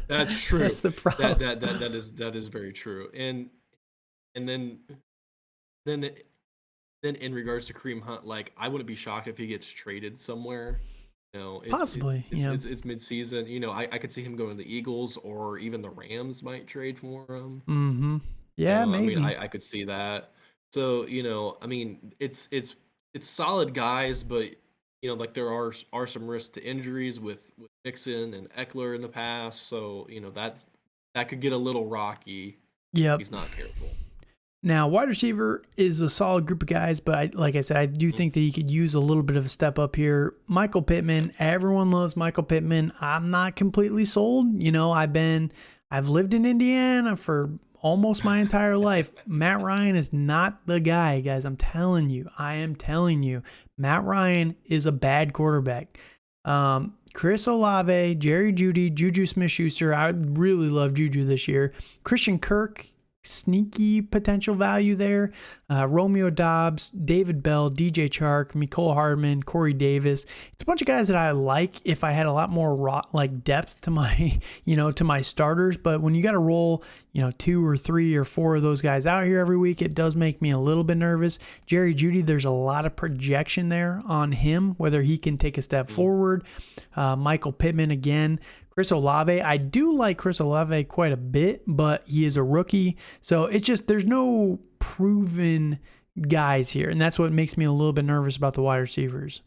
That's true. That's the problem. That is very true. And then in regards to Kareem Hunt, like I wouldn't be shocked if he gets traded somewhere. Possibly. It's midseason. I could see him going to the Eagles, or even the Rams might trade for him. Mm-hmm. Yeah, maybe. I could see that. So it's solid guys, but like there are some risks to injuries with Mixon and Eckler in the past. So, that could get a little rocky. Yep. If he's not careful. Now, wide receiver is a solid group of guys, but like I said, I do think that he could use a little bit of a step up here. Michael Pittman, everyone loves Michael Pittman. I'm not completely sold. I've lived in Indiana for almost my entire life. Matt Ryan is not the guy, guys. I'm telling you. Matt Ryan is a bad quarterback. Chris Olave, Jerry Jeudy, Juju Smith-Schuster. I really love Juju this year. Christian Kirk, sneaky potential value there. Romeo Dobbs, David Bell, DJ Chark, Mecole Hardman, Corey Davis. It's a bunch of guys that I like if I had a lot more depth to my, to my starters. But when you got to roll, 2 or 3 or 4 of those guys out here every week, it does make me a little bit nervous. Jerry Jeudy, there's a lot of projection there on him, whether he can take a step forward. Michael Pittman again. Chris Olave, I do like Chris Olave quite a bit, but he is a rookie. So it's just, there's no proven guys here. And that's what makes me a little bit nervous about the wide receivers.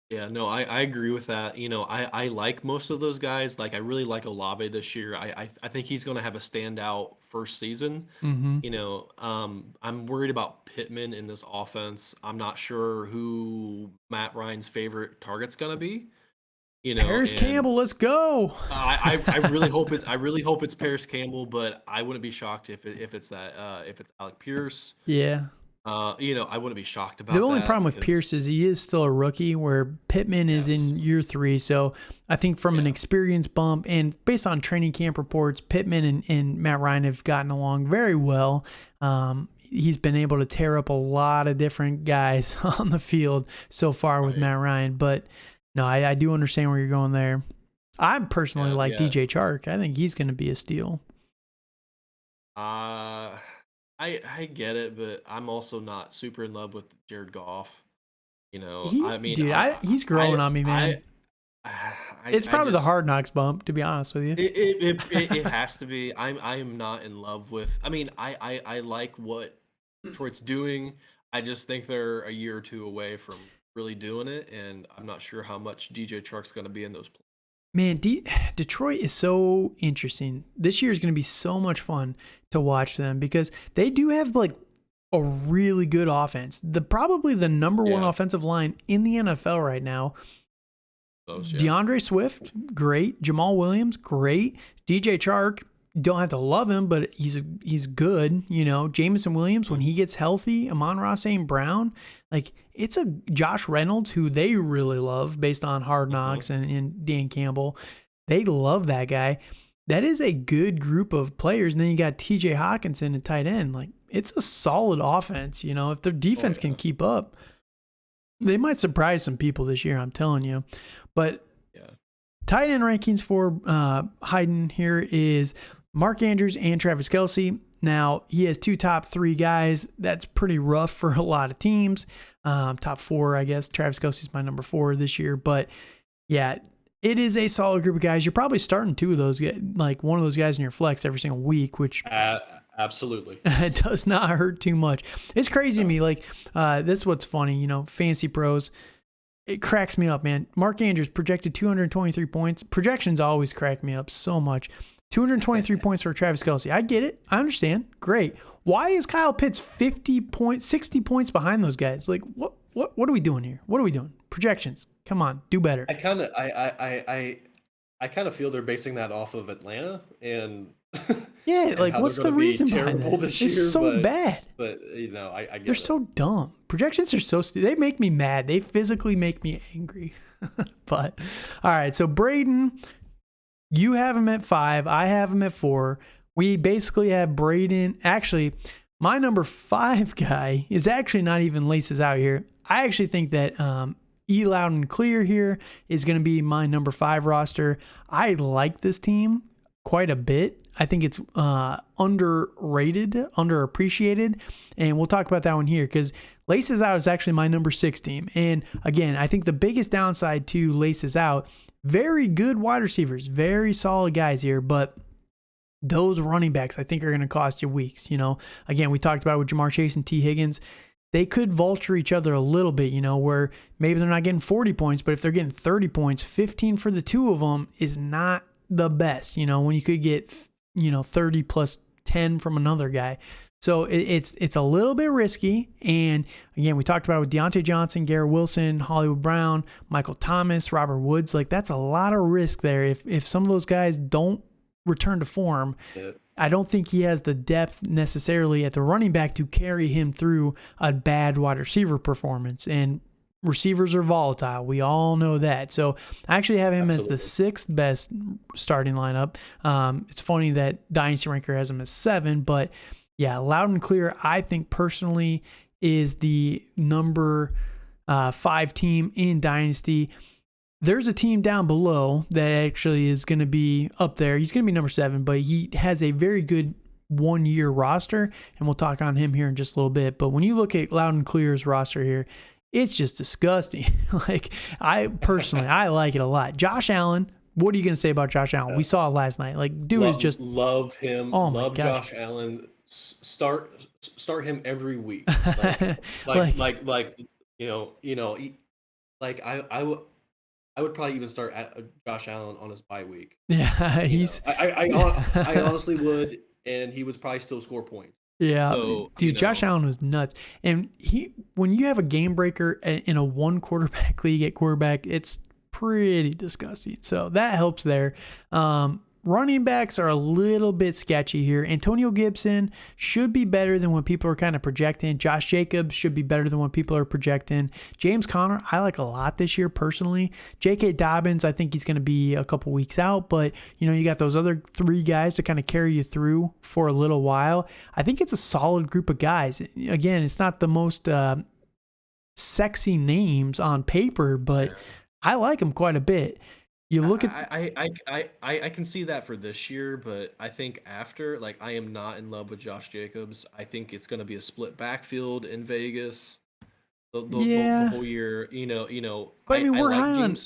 Yeah, no, I agree with that. I like most of those guys. Like, I really like Olave this year. I think he's going to have a standout first season. I'm worried about Pittman in this offense. I'm not sure who Matt Ryan's favorite target's going to be. Paris Campbell, let's go. I really hope it's Paris Campbell, but I wouldn't be shocked if it's Alec Pierce. Yeah. I wouldn't be shocked about the only problem with Pierce is he is still a rookie, where Pittman is in year 3. So I think from an experience bump and based on training camp reports, Pittman and Matt Ryan have gotten along very well. He's been able to tear up a lot of different guys on the field so far with Matt Ryan, but no, I do understand where you're going there. I personally like DJ Chark. I think he's going to be a steal. I get it, but I'm also not super in love with Jared Goff. He's growing on me, man. It's probably the Hard Knocks bump, to be honest with you. It has to be. I am not in love with. I like what Detroit's doing. I just think they're a year or two away from really doing it, and I'm not sure how much DJ Chark's going to be in those plays. Man, Detroit is so interesting. This year is going to be so much fun to watch them because they do have a really good offense. Probably the number one offensive line in the NFL right now. DeAndre Swift, great. Jamal Williams, great. DJ Chark, don't have to love him, but he's good. Jameson Williams, when he gets healthy, Amon-Ra St. Brown, it's a Josh Reynolds who they really love based on Hard Knocks and Dan Campbell. They love that guy. That is a good group of players. And then you got TJ Hawkinson at tight end. It's a solid offense. If their defense can keep up, they might surprise some people this year, I'm telling you. But tight end rankings for Hayden here is Mark Andrews and Travis Kelce. Now, he has 2 top 3 guys. That's pretty rough for a lot of teams. Top 4, I guess. Travis Kelce's my number 4 this year. But, yeah, it is a solid group of guys. You're probably starting 2 of those, one of those guys in your flex every single week, which absolutely it does not hurt too much. It's crazy to me. This is what's funny, Fantasy Pros. It cracks me up, man. Mark Andrews projected 223 points. Projections always crack me up so much. 223 points for Travis Kelce. I get it. I understand. Great. Why is Kyle Pitts 60 points behind those guys? What are we doing here? What are we doing? Projections. Come on, do better. I kind of feel they're basing that off of Atlanta and what's the reason behind that? It's so bad. But I get they're so dumb. Projections are so they make me mad. They physically make me angry. But all right, so Braden, you have him at 5. I have him at 4. We basically have Braden. Actually, my number 5 guy is actually not even Laces Out here. I actually think that E Loud and Clear here is going to be my number 5 roster. I like this team quite a bit. I think it's underrated, underappreciated, and we'll talk about that one here because Laces Out is actually my number 6 team. And again, I think the biggest downside to Laces Out, very good wide receivers, very solid guys here, but those running backs I think are going to cost you weeks. Again, we talked about it with Jamar Chase and T. Higgins. They could vulture each other a little bit, where maybe they're not getting 40 points, but if they're getting 30 points, 15 for the 2 of them is not the best, when you could get, 30 plus 10 from another guy. So it's a little bit risky. And again, we talked about it with Deontay Johnson, Garrett Wilson, Hollywood Brown, Michael Thomas, Robert Woods. Like, that's a lot of risk there. If some of those guys don't return to form, I don't think he has the depth necessarily at the running back to carry him through a bad wide receiver performance. And receivers are volatile. We all know that. So I actually have him as the 6th best starting lineup. It's funny that Dynasty Ranker has him as 7, but yeah, Loud and Clear, I think personally, is the number 5 team in Dynasty. There's a team down below that actually is going to be up there. He's going to be number 7, but he has a very good 1-year roster, and we'll talk on him here in just a little bit. But when you look at Loud and Clear's roster here, it's just disgusting. Like, I like it a lot. Josh Allen, what are you going to say about Josh Allen? We saw it last night. Like, dude is just... Love him. Oh love Josh Allen. Start him every week. Like I would probably even start Josh Allen on his bye week. Yeah, he's. I honestly would, and he would probably still score points. Yeah, so, dude, Josh Allen was nuts, and when you have a game breaker in a 1 quarterback league at quarterback, it's pretty disgusting. So that helps there. Running backs are a little bit sketchy here. Antonio Gibson should be better than what people are kind of projecting. Josh Jacobs should be better than what people are projecting. James Conner, I like a lot this year personally. J.K. Dobbins, I think he's going to be a couple weeks out, but you got those other 3 guys to kind of carry you through for a little while. I think it's a solid group of guys. Again, it's not the most sexy names on paper, but I like them quite a bit. You look at I can see that for this year, but I think after, like, I am not in love with Josh Jacobs. I think it's going to be a split backfield in Vegas the whole year. But I mean, we're high on.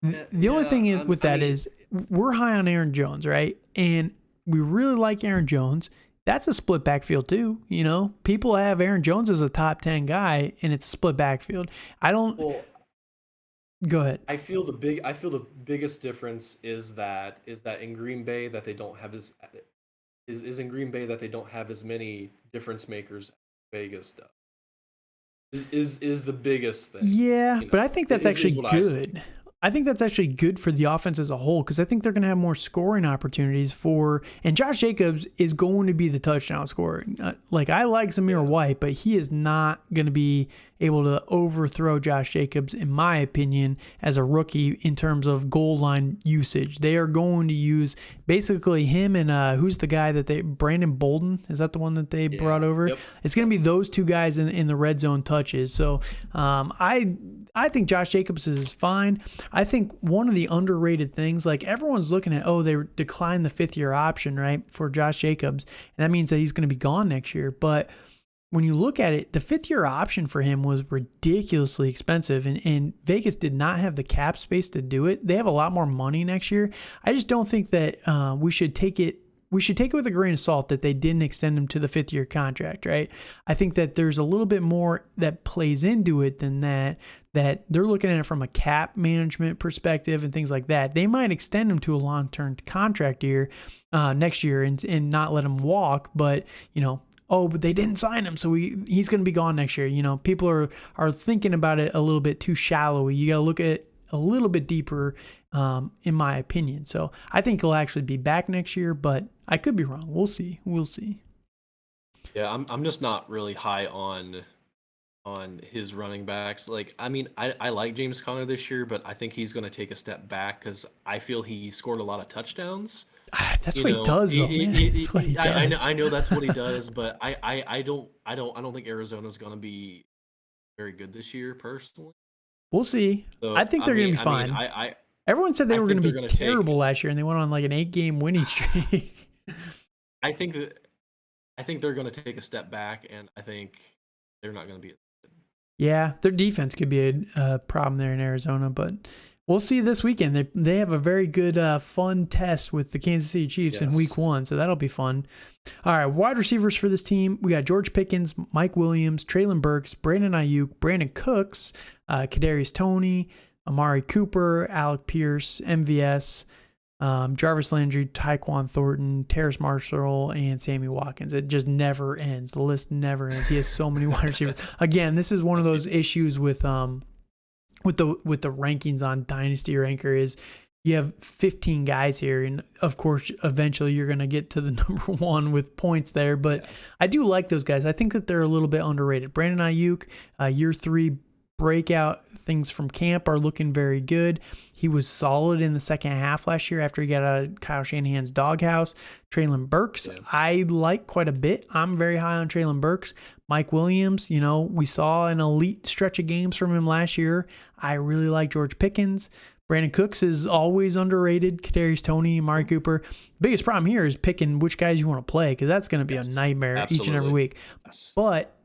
The only thing is we're high on Aaron Jones, right? And we really like Aaron Jones. That's a split backfield too. People have Aaron Jones as a top 10 guy, and it's a split backfield. Go ahead. I feel the biggest difference is that in Green Bay that they don't have as many difference makers as Vegas does. Is the biggest thing. Yeah, but I think that's actually good. I think that's actually good for the offense as a whole, because I think they're going to have more scoring opportunities and Josh Jacobs is going to be the touchdown scorer. I like Zamir White, but he is not going to be able to overthrow Josh Jacobs, in my opinion, as a rookie in terms of goal line usage. They are going to use basically him and who's the guy Brandon Bolden? Is that the one that they brought over? Yep. It's going to be those 2 guys in the red zone touches. So I think Josh Jacobs is fine. I think one of the underrated things, like everyone's looking at, they declined the 5th-year option, right, for Josh Jacobs. And that means that he's going to be gone next year. But when you look at it, the 5th-year option for him was ridiculously expensive, and Vegas did not have the cap space to do it. They have a lot more money next year. I just don't think that we should take it with a grain of salt that they didn't extend him to the 5th-year contract, right? I think that there's a little bit more that plays into it than that they're looking at it from a cap management perspective and things like that. They might extend him to a long-term contract year next year and not let him walk, but, but they didn't sign him, so he's going to be gone next year. People are thinking about it a little bit too shallow. You got to look at it a little bit deeper, in my opinion. So I think he'll actually be back next year, but I could be wrong. We'll see. Yeah, I'm just not really high on his running backs. Like, I mean, I like James Conner this year, but I think he's going to take a step back because I feel he scored a lot of touchdowns. That's what he does, though, man. That's what he does. I know that's what he does, but I don't think Arizona's going to be very good this year, personally. We'll see. So, I think they're going to be fine. Everyone said they were going to be terrible last year, and they went on like an 8-game winning streak. I think they're going to take a step back, and I think they're not going to be. Yeah, their defense could be a problem there in Arizona, but we'll see this weekend. They have a very good, fun test with the Kansas City Chiefs in Week 1, so that'll be fun. All right, wide receivers for this team. We got George Pickens, Mike Williams, Treylon Burks, Brandon Ayuk, Brandon Cooks, Kadarius Toney, Amari Cooper, Alec Pierce, MVS, Jarvis Landry, Tyquan Thornton, Terrace Marshall, and Sammy Watkins. It just never ends. The list never ends. He has so many wide receivers. Again, this is one of those issues with the rankings on Dynasty Ranker is you have 15 guys here, and of course, eventually you're going to get to the number one with points there. But I do like those guys. I think that they're a little bit underrated. Brandon Ayuk, year 3 breakout things from camp are looking very good. He was solid in the second half last year after he got out of Kyle Shanahan's doghouse. Traylon Burks, I like quite a bit. I'm very high on Traylon Burks. Mike Williams, we saw an elite stretch of games from him last year. I really like George Pickens. Brandon Cooks is always underrated. Kadarius Toney, Amari Cooper. Biggest problem here is picking which guys you want to play because that's going to be a nightmare each and every week. Yes. But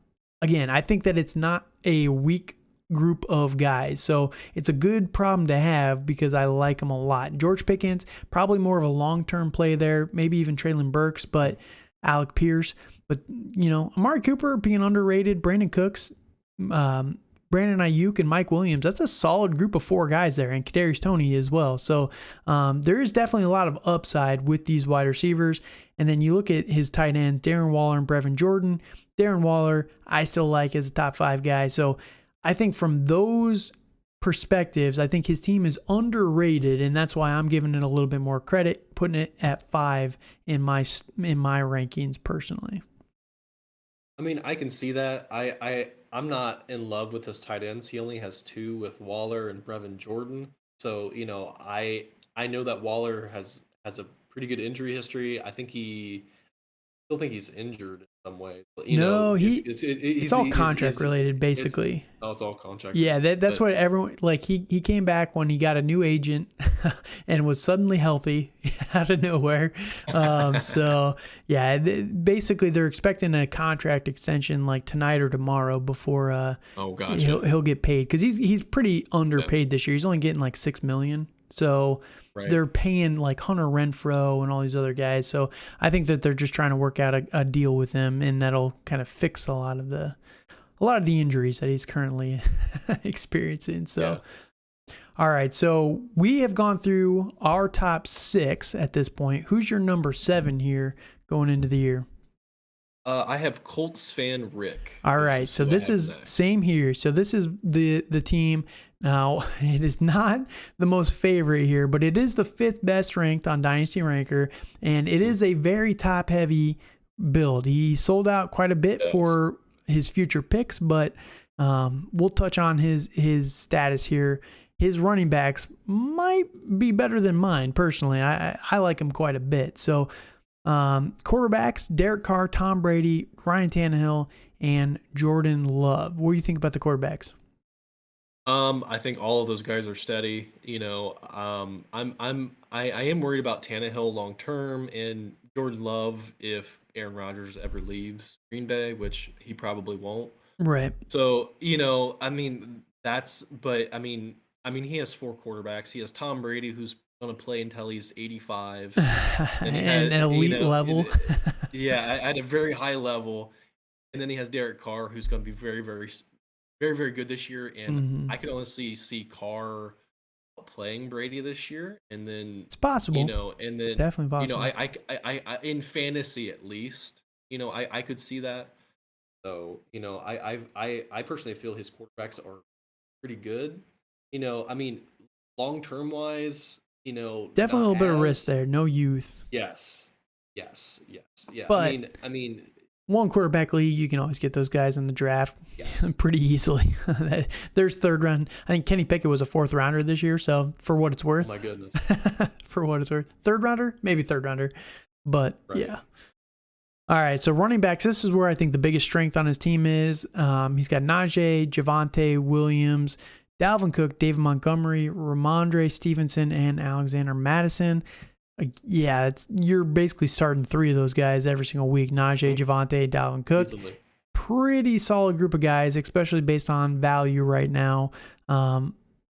again, I think that it's not a weak group of guys. So it's a good problem to have because I like him a lot. George Pickens, probably more of a long-term play there, maybe even Traylon Burks, but Alec Pierce. But, Amari Cooper being underrated, Brandon Cooks, Brandon Ayuk, and Mike Williams, that's a solid group of 4 guys there, and Kadarius Toney as well. So there is definitely a lot of upside with these wide receivers. And then you look at his tight ends, Darren Waller and Brevin Jordan. Darren Waller, I still like as a top 5 guy. So I think from those perspectives, I think his team is underrated, and that's why I'm giving it a little bit more credit, putting it at 5 in my rankings personally. I mean, I can see that. I'm not in love with his tight ends. He only has 2 with Waller and Brevin Jordan. So, I know that Waller has a pretty good injury history. I think still think he's injured in some way. It's all contract related, basically. It's all contract. Yeah, that's what everyone like. He came back when he got a new agent and was suddenly healthy out of nowhere. So yeah, basically they're expecting a contract extension like tonight or tomorrow before he'll get paid because he's pretty underpaid this year. He's only getting like $6 million. So they're paying like Hunter Renfrow and all these other guys. So I think that they're just trying to work out a deal with him, and that'll kind of fix a lot of the injuries that he's currently experiencing. So, All right. So we have gone through our top 6 at this point. Who's your number 7 here going into the year? I have Colts fan Rick. All right. So this is same here. So this is the team. Now, it is not the most favorite here, but it is the 5th best ranked on Dynasty Ranker, and it is a very top-heavy build. He sold out quite a bit for his future picks, but we'll touch on his status here. His running backs might be better than mine, personally. I like him quite a bit. So quarterbacks, Derek Carr, Tom Brady, Ryan Tannehill, and Jordan Love. What do you think about the quarterbacks? I think all of those guys are steady. I am worried about Tannehill long term and Jordan Love if Aaron Rodgers ever leaves Green Bay, which he probably won't. Right. So, he has 4 quarterbacks. He has Tom Brady, who's going to play until he's 85. And an elite level. At a very high level. And then he has Derek Carr, who's going to be very, very, very, very good this year. And I can honestly see Carr playing Brady this year. And then it's possible. And then definitely possible. I in fantasy at least, I could see that. So, I personally feel his quarterbacks are pretty good. Long term wise, definitely a little bit of risk there. No youth. Yes. Yeah. But I mean, one quarterback league, you can always get those guys in the draft pretty easily. There's 3rd round. I think Kenny Pickett was a 4th rounder this year. So for what it's worth, oh my goodness, for what it's worth, 3rd rounder, maybe 3rd rounder, but yeah. All right, so running backs, this is where I think the biggest strength on his team is. He's got Najee, Javonte Williams, Dalvin Cook, David Montgomery, Ramondre Stevenson, and Alexander Madison. You're basically starting 3 of those guys every single week. Najee, Javonte, Dalvin Cook. Easily. Pretty solid group of guys, especially based on value right now.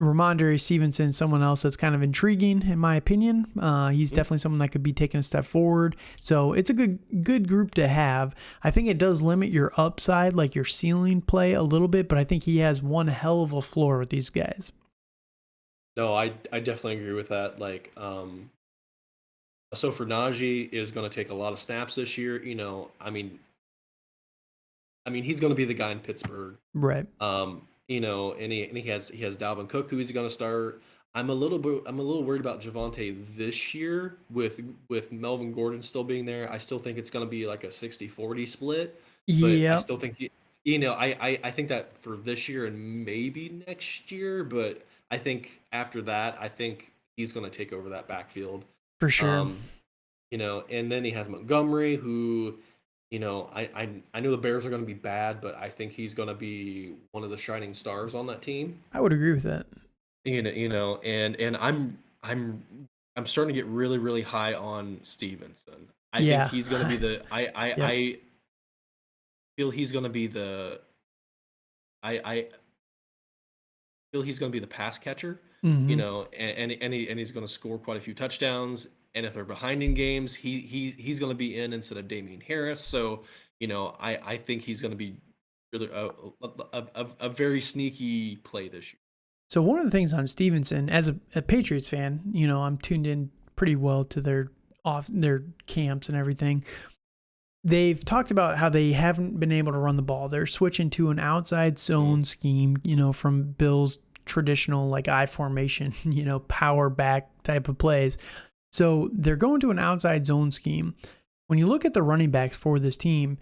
Ramondre Stevenson, someone else that's kind of intriguing in my opinion. He's definitely someone that could be taking a step forward. So it's a good group to have. I think it does limit your upside, like your ceiling play a little bit, but I think he has one hell of a floor with these guys. No, I definitely agree with that. So for Najee is going to take a lot of snaps this year. He's going to be the guy in Pittsburgh. Right. And he has Dalvin Cook, who he's going to start. I'm a little worried about Javonte this year with Melvin Gordon still being there. I still think it's going to be like a 60-40 split, but I Yeah, still think I think that for this year and maybe next year, but I think after that, I think he's going to take over that backfield. for sure. Um, and then he has Montgomery, who, I know the Bears are going to be bad, but I think he's going to be one of the shining stars on that team. I would agree with that. And I'm starting to get really, really high on Stevenson. I think Yeah. he's going to be the Yep. I feel he's going to be the I feel he's going to be the pass catcher. Hmm. And he's going to score quite a few touchdowns. And if they're behind in games, he's going to be in instead of Damian Harris. So I think he's going to be really a very sneaky play this year. So one of the things on Stevenson, as a Patriots fan, I'm tuned in pretty well to their camps and everything. They've talked about how they haven't been able to run the ball. They're switching to an outside zone scheme, from Bill's traditional like I formation, power back type of plays. So they're going to an outside zone scheme. When you look at the running backs for this team,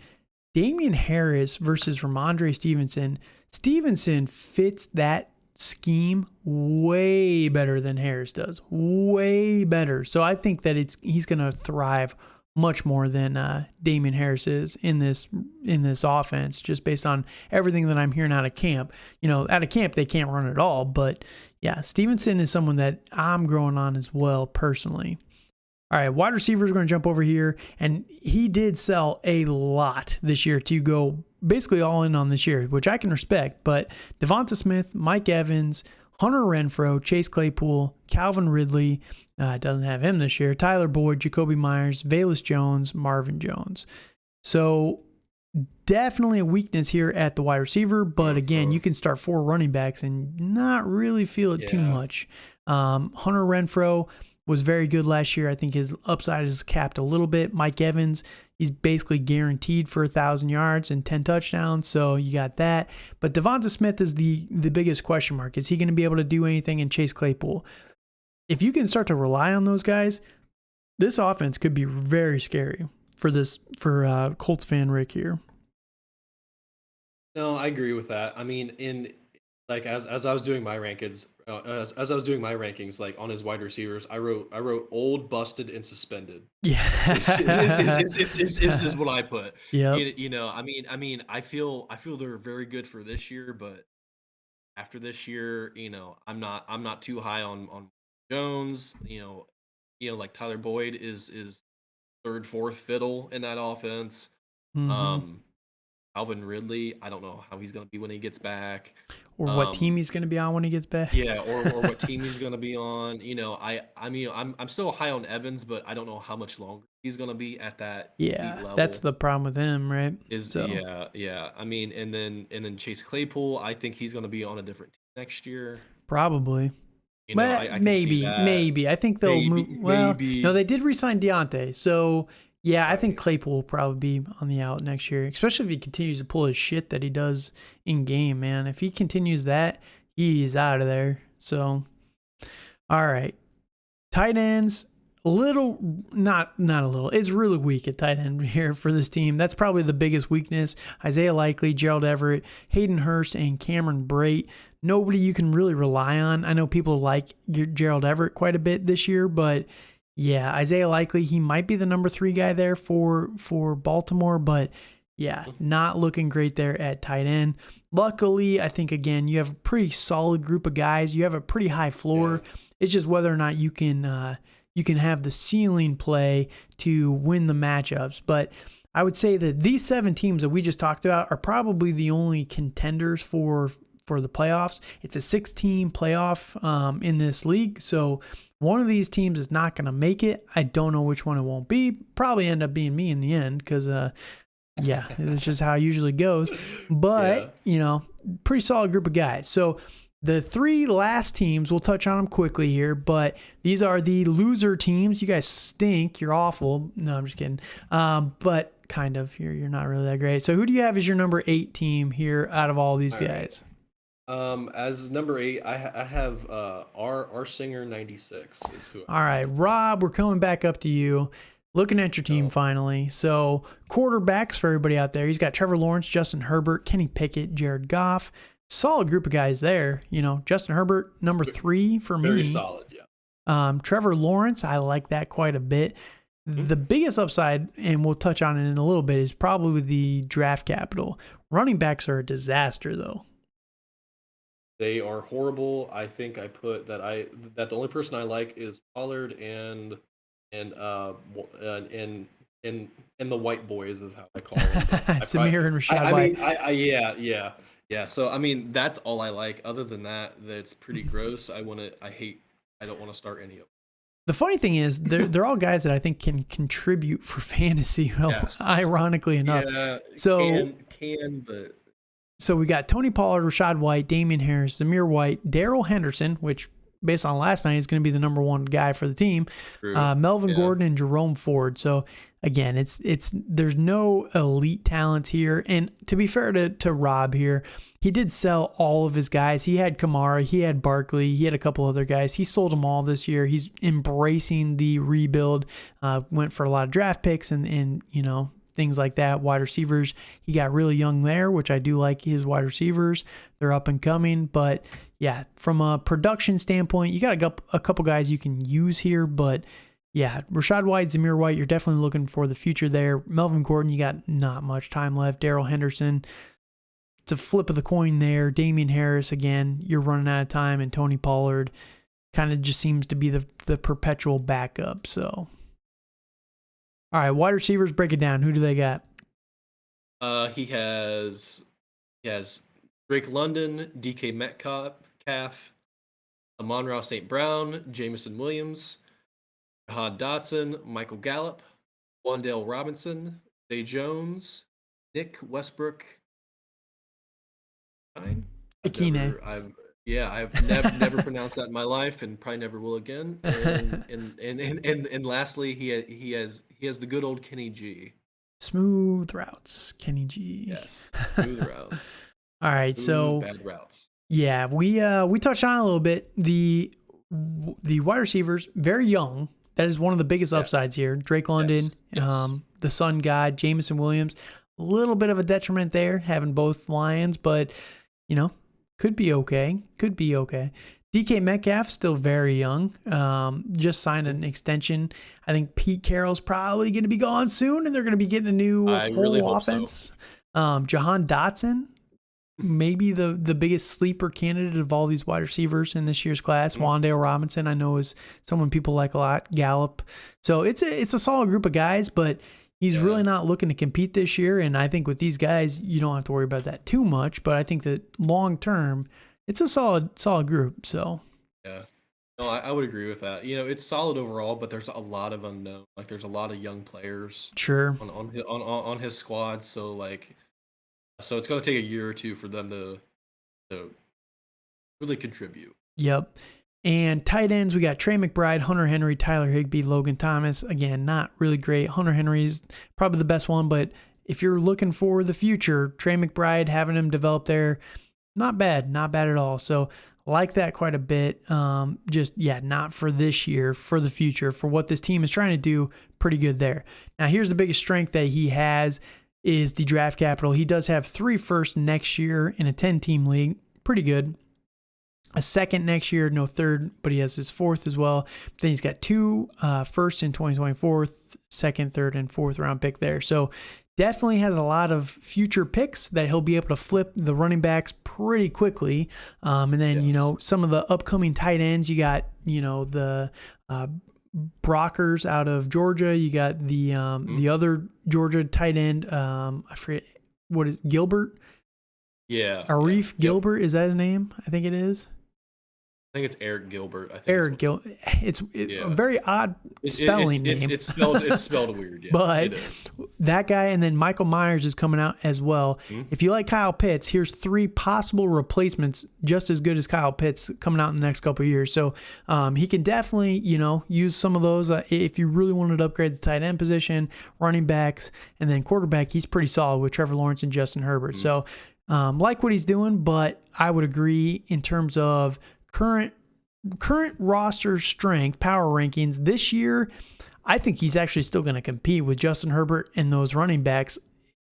Damian Harris versus Ramondre Stevenson, Stevenson fits that scheme way better than Harris does. Way better. So I think that he's going to thrive much more than Damian Harris is in this offense, just based on everything that I'm hearing out of camp. Out of camp they can't run it all, but yeah, Stevenson is someone that I'm growing on as well personally. All right, wide receivers are going to jump over here, and he did sell a lot this year to go basically all in on this year, which I can respect. But Devonta Smith, Mike Evans, Hunter Renfrow, Chase Claypool, Calvin Ridley, doesn't have him this year, Tyler Boyd, Jacoby Myers, Velus Jones, Marvin Jones. So definitely a weakness here at the wide receiver, but again, you can start 4 running backs and not really feel it too much. Hunter Renfrow was very good last year. I think his upside is capped a little bit. Mike Evans, he's basically guaranteed for 1,000 yards and 10 touchdowns, so you got that. But Devonta Smith is the biggest question mark. Is he going to be able to do anything in Chase Claypool? If you can start to rely on those guys, this offense could be very scary for Colts fan Rick here. No, I agree with that. I mean, as I was doing my rankings, as I was doing my rankings, like on his wide receivers, I wrote old, busted, and suspended. Yeah, This is what I put. Yeah. I feel they're very good for this year, but after this year, I'm not too high on Jones. Like Tyler Boyd is third, fourth fiddle in that offense. Mm-hmm. Calvin Ridley, I don't know how he's going to be when he gets back. Or what team he's going to be on when he gets back. Yeah, or what team he's going to be on. I'm still high on Evans, but I don't know how much longer he's going to be at that elite level. That's the problem with him, right? Yeah. And then Chase Claypool, I think he's going to be on a different team next year. Probably. I maybe. I think they'll move. Well, maybe. No, they did re-sign Deontay, so yeah, I think Claypool will probably be on the out next year, especially if he continues to pull his shit that he does in game, man. If he continues that, he's out of there. So, all right. Tight ends, not a little. It's really weak at tight end here for this team. That's probably the biggest weakness. Isaiah Likely, Gerald Everett, Hayden Hurst, and Cameron Brate. Nobody you can really rely on. I know people like Gerald Everett quite a bit this year, but yeah, Isaiah Likely, he might be the number 3 guy there for Baltimore, but yeah, not looking great there at tight end. Luckily, I think, again, you have a pretty solid group of guys. You have a pretty high floor. Yeah. It's just whether or not you can have the ceiling play to win the matchups. But I would say that these 7 teams that we just talked about are probably the only contenders for the playoffs. It's a 6-team playoff in this league, so one of these teams is not going to make it. I don't know which one it won't be. Probably end up being me in the end because, yeah, it's just how it usually goes. But, pretty solid group of guys. So The three last teams, we'll touch on them quickly here, but these are the loser teams. You guys stink. You're awful. No, I'm just kidding. But kind of. You're not really that great. So who do you have as your number 8 team here out of all these guys? As number 8, I have our singer 96 is who. All right, Rob, we're coming back up to you. Looking at your team finally. So quarterbacks for everybody out there. He's got Trevor Lawrence, Justin Herbert, Kenny Pickett, Jared Goff. Solid group of guys there. Justin Herbert, number 3 for me. Very solid, yeah. Trevor Lawrence, I like that quite a bit. The biggest upside, and we'll touch on it in a little bit, is probably the draft capital. Running backs are a disaster, though. They are horrible. I think I put that the only person I like is Pollard and the white boys is how I call them. Samir and Rashad White. Yeah. So I mean, that's all I like. Other than that, that's pretty gross. I don't want to start any of them. The funny thing is, they're all guys that I think can contribute for fantasy. Yes. Ironically enough. Yeah. So but. So we got Tony Pollard, Rashad White, Damian Harris, Zamir White, Darrell Henderson, which based on last night is going to be the number 1 guy for the team. Melvin Gordon and Jerome Ford. So again, there's no elite talent here. And to be fair to Rob here, he did sell all of his guys. He had Kamara, he had Barkley, he had a couple other guys. He sold them all this year. He's embracing the rebuild. Went for a lot of draft picks and things like that. Wide receivers, he got really young there, which I do like his wide receivers. They're up and coming. But yeah, from a production standpoint, you got a couple guys you can use here. But yeah, Rashad White, Zamir White, you're definitely looking for the future there. Melvin Gordon, you got not much time left. Darrell Henderson, it's a flip of the coin there. Damian Harris, again, you're running out of time. And Tony Pollard kind of just seems to be the perpetual backup. So, all right, wide receivers, break it down. Who do they got? He has Drake London, DK Metcalf, Amon-Ra St. Brown, Jamison Williams, Jahad Dotson, Michael Gallup, Wan'Dale Robinson, Zay Jones, Nick Westbrook. Akine. I've never pronounced that in my life, and probably never will again. And lastly, he has the good old Kenny G. Smooth routes, Kenny G. Yes, smooth routes. All right, so bad routes. Yeah, we touched on it a little bit. The wide receivers, very young. That is one of the biggest upsides here. Drake London, the Sun God, Jamison Williams. A little bit of a detriment there, having both Lions, but could be okay. DK Metcalf, still very young. Just signed an extension. I think Pete Carroll's probably going to be gone soon, and they're going to be getting a new offense. So. Jahan Dotson, maybe the biggest sleeper candidate of all these wide receivers in this year's class. Wan'Dale Robinson, I know, is someone people like a lot. Gallup. So it's a solid group of guys, but he's really not looking to compete this year. And I think with these guys, you don't have to worry about that too much. But I think that long term, it's a solid group. So yeah, no, I would agree with that. It's solid overall, but there's a lot of unknown. Like there's a lot of young players. Sure. On his squad. So it's going to take a year or two for them to really contribute. Yep. And tight ends, we got Trey McBride, Hunter Henry, Tyler Higbee, Logan Thomas. Again, not really great. Hunter Henry's probably the best one, but if you're looking for the future, Trey McBride, having him develop there, not bad at all. So like that quite a bit. Not for this year, for the future, for what this team is trying to do, pretty good there. Now, here's the biggest strength that he has is the draft capital. He does have 3 firsts next year in a 10-team league. Pretty good. A second next year, no third, but he has his 4th as well. Then he's got 2 firsts in 2024, second, third, and 4th round pick there. So definitely has a lot of future picks that he'll be able to flip the running backs pretty quickly. And then, some of the upcoming tight ends, you got, the Brockers out of Georgia. You got the other Georgia tight end. I forget what is Gilbert. Yeah. Arif Gilbert, is that his name? I think it is. think it's Eric Gilbert. I think Eric Gil. It's a very odd spelling name. It's spelled weird. Yeah, but it is. that guy, and then Michael Myers is coming out as well. Mm-hmm. If you like Kyle Pitts, here's 3 possible replacements just as good as Kyle Pitts coming out in the next couple of years. So he can definitely, use some of those. If you really wanted to upgrade the tight end position, running backs, and then quarterback, he's pretty solid with Trevor Lawrence and Justin Herbert. So like what he's doing, but I would agree in terms of current roster strength, power rankings this year, I think he's actually still going to compete with Justin Herbert and those running backs.